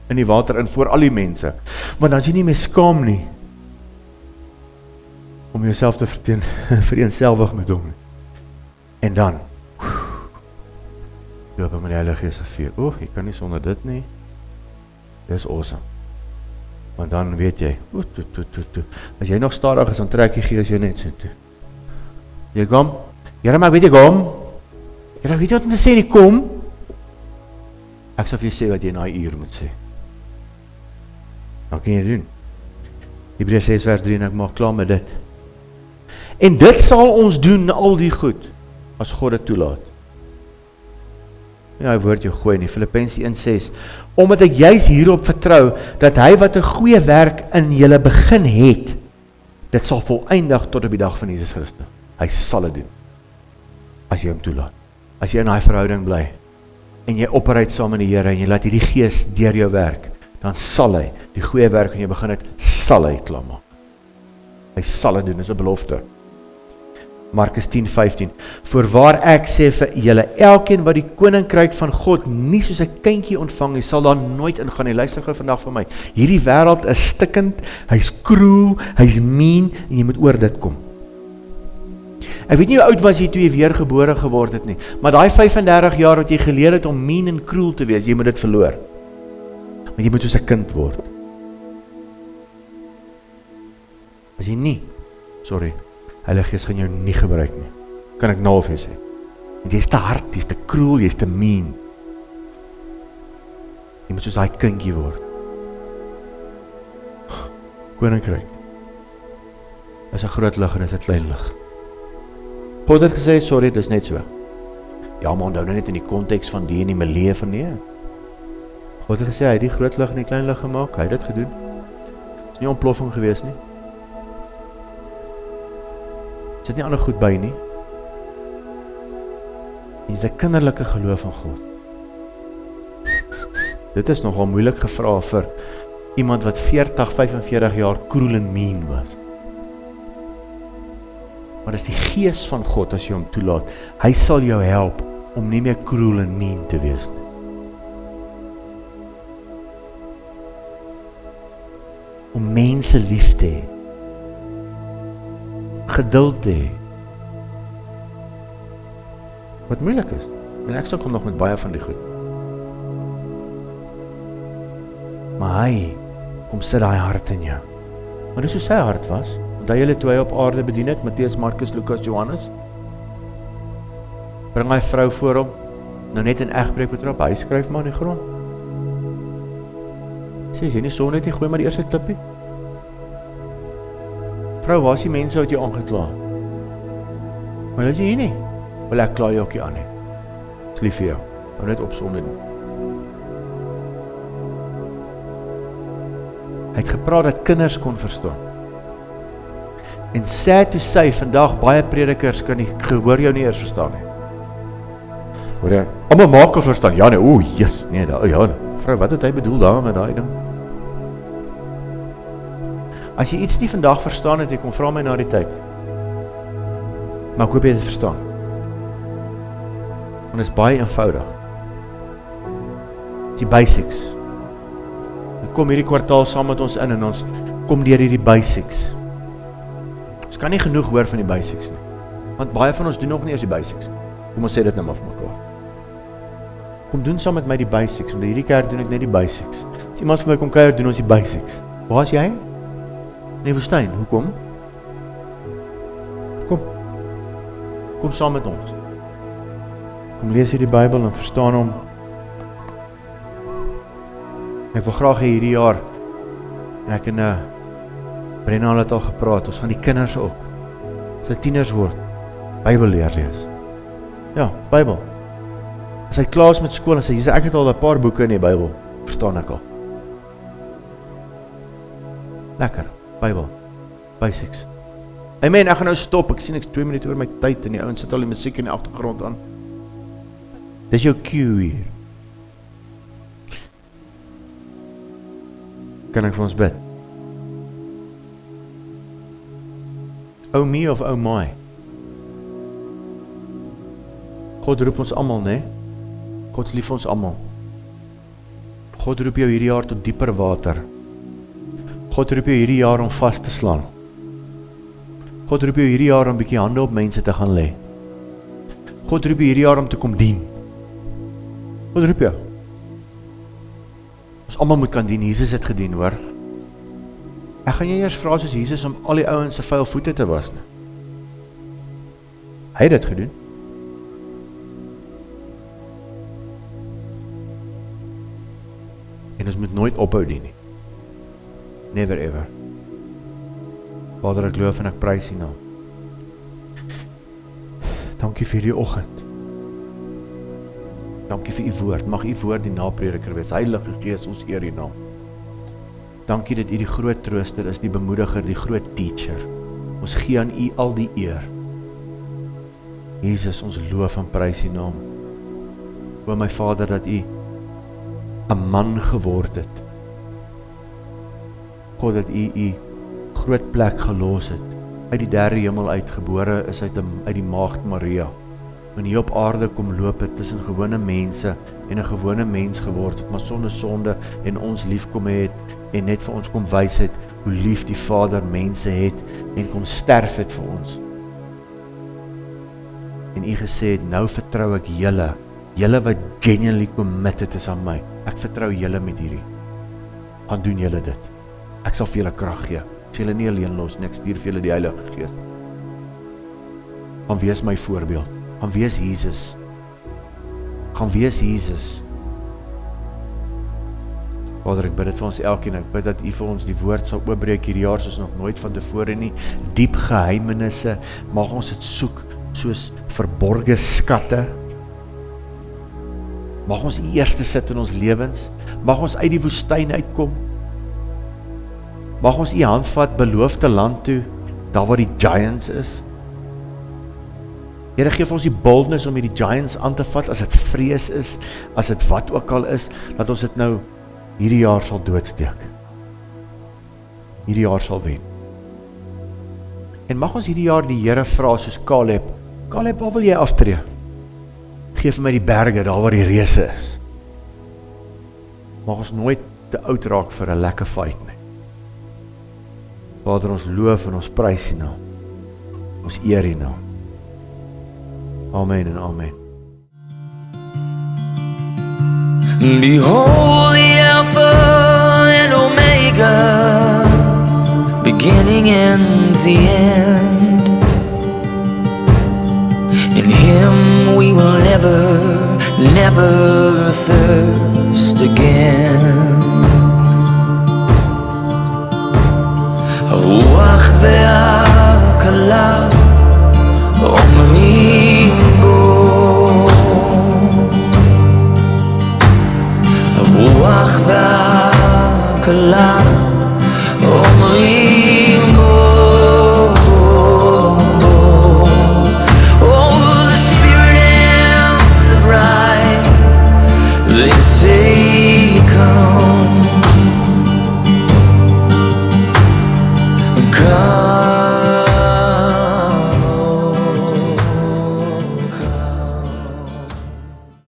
in die water in voor al die mense, want dan is jy nie meer skaam nie, om jouself te vereenselwig met hom. En dan, doop hom met die Heilige Gees vuur. Jy kan nie sonder dit nie, dit is awesome. Want dan weet jy, as jy nog stadig is, dan trek die Gees jou net so toe. Jy kom, Here, maar ek weet jy kom, Here, weet jy wat om te sê, nie kom, ek sal vir jou sê wat jy na die uur moet sê. Dan kan jy doen. Hebreërs 6 vers 3, en ek maak klaar met dit. En dit sal ons doen, al die goed, as God dit toelaat. Ja, hy woord jou gooi nie, Filippense 1:6, omdat ek juist hierop vertrou, dat hy wat 'n goeie werk in julle begin het, dit sal voleindig tot op die dag van Jesus Christus. Hy sal dit doen, as jy hom toelaat. As jy in daai verhouding bly, en jy operate saam met die Here, en jy laat hierdie Gees deur jou werk, dan sal hy, die goeie werk wat jy begin het, sal hy klaarmaak. Hy sal dit doen, dis 'n belofte. Markus 10:15, voorwaar ek sê vir julle, elkeen wat die koninkryk van God nie soos 'n kindjie ontvang nie, sal daar nooit ingaan nie. Luister gou vandag van my, hierdie wêreld is stikkend, hy's cruel, hy's mean, en jy moet oor dit kom. Ek weet nie hoe oud was jy toe jy weergebore geword het nie, maar daai 35 jaar wat jy geleer het om mean en cruel te wees, jy moet dit verloor. Want jy moet soos 'n kind word. As jy nie, Heilige Gees gaan jou nie gebruik nie. Kan ek nou of jy sê. En jy is te hard, jy is te cruel, jy is te mean. Jy moet soos daai kindjie word. Koninkryk is 'n groot lig en is 'n klein lig. God het gesê, dis net so. Ja, maar onthou nou net in die konteks van die en die milieu van nee. God het gesê, hy het die groot lig en die klein lig gemaak, hy het dit gedoen. Is nie ontploffing gewees nie. Is dit nie ander goed by nie? Dit is 'n kinderlike geloof in God. Dit is nogal moeilik gevra vir iemand wat 40, 45 jaar cruel en mean was. Maar dis die Gees van God as jy hom toelaat. Hy sal jou help om nie meer cruel en mean te wees nie. Om mense lief te hê. Geduld te hê. Wat moeilik is. En ek sukkel nog met baie van die goed. Maar hy kom sit daai hart in jou. Maar dis hoe sy hart was. Onthou julle toe hy op aarde bedien het, Matteus, Markus, Lukas, Johannes. Bring hy vrou voor hom, nou net in egbreek betrap, hy skryf maar in die grond. Sê, jy nie so net nie, gooi maar die eerste klippie. Vrou, waar is die mense wat jy aangekla? Maar dat jy hier nie, wil ek klaar jy ook nie aan nie. Is lief vir jou, hou net op sonde nie. Hy het gepraat dat kinders kon verstaan. En sad to say, vandag baie predikers kan die gehoor jou nie eers verstaan nie. Hoor jy, almal maak of verstaan, ja nee, yes, nee, ja, vrou, wat het hy bedoel daar met daai ding? As jy iets nie vandag verstaan het, jy kom vra my na die tyd. Maar ek hoop jy het verstaan. Want dit is baie eenvoudig. Die basics. Ek kom hierdie kwartaal saam met ons in en ons kom deur hierdie basics. Ons kan nie genoeg hoor van die basics nie. Want baie van ons doen nog nie eers die basics. Kom ons sê dit nou maar vir mekaar. Kom doen saam met my die basics, want hierdie keer doen ek net die basics. As iemand vir my kom kuier, doen ons die basics. Waar is jy? Nee, woestyn, hoekom? Kom saam met ons. Kom lees hier die Bybel en verstaan hom. Ek wil graag hierdie jaar, en ek en Brenna het al gepraat, ons gaan die kinders ook, as hy tieners word, Bybel lees. Ja, Bybel. As hy klaar is met skool en sê, ek het al 'n paar boeke in die Bybel, verstaan ek al. Lekker, Bybel, basics. Amen, ek gaan nou stop, ek sien ek 2 minute oor my tyd en die ouens sit al die musiek in die agtergrond aan. Dis jou cue hier. Kan ek vir ons bid? O me of o my? God roep ons almal, né? God lief ons almal. God roep jou hierdie jaar tot dieper water. God roep jou hierdie jaar om vas te slaan. God roep jou hierdie jaar om 'n bietjie hande op mense te gaan lê. God roep jou hierdie jaar om te kom dien. God roep jou. Ons almal moet kan dien. Jesus het gedien, hoor. Ek gaan jy eers vra soos Jesus om al die ouens se vuil voete te was nie. Hy het dit gedoen. En ons moet nooit ophou dien nie. Never ever. Vader, ek loof en ek prys U naam. Dankie vir hierdie oggend. Dankie vir U woord. Mag U woord die naprediker wees. Heilige Gees, ons eer U naam. Dankie dat U die groot trooster is, die bemoediger, die groot teacher. Ons gee aan U al die eer. Jesus, ons loof en prys U naam. O my Vader, dat U 'n man geword het. God, dat U groot plek gelos het, uit die derde hemel uitgebore is uit die maagd Maria, en hier op aarde kom loop het tussen gewone mense, en 'n gewone mens geword het, maar sonder sonde, en ons lief kom het, en net vir ons kom wys het, hoe lief die Vader mense het, en kom sterf het vir ons. En U gesê het, nou vertrou ek julle wat genuinely committed is aan my, ek vertrou julle met hierdie, gaan doen julle dit, ek sal vir julle krag gee, ek sal julle nie alleen los nie, ek stuur vir julle die Heilige Gees, gaan wees my voorbeeld, gaan wees Jesus, Vader, ek bid dit vir ons elkeen, ek bid dat U vir ons die woord sal oopbreek hierdie jaar soos nog nooit van tevore nie, diep geheimenisse, mag ons dit soek soos verborge skatte, mag ons die eerste sit in ons lewens, mag ons uit die woestyn uitkom, mag ons U hand vat beloofde land toe, daar waar die giants is. Here, gee vir ons die boldness om hierdie giants aan te vat, as dit vrees is, as dit wat ook al is, dat ons dit nou hierdie jaar sal doodsteek. Hierdie jaar sal wen. En mag ons hierdie jaar die Here vra soos Caleb, waar wil jy aftree? Geef my die berge, daar waar die reëse is. Mag ons nooit te oud raak vir 'n lekker fight nie. Vader, ons loof en ons prys U naam. Ons eer U naam. Amen en amen. Behold the Alpha and Omega, beginning and the end. In Him we will never thirst again. Ruach ve'akala omrim bo, Ruach ve'akala come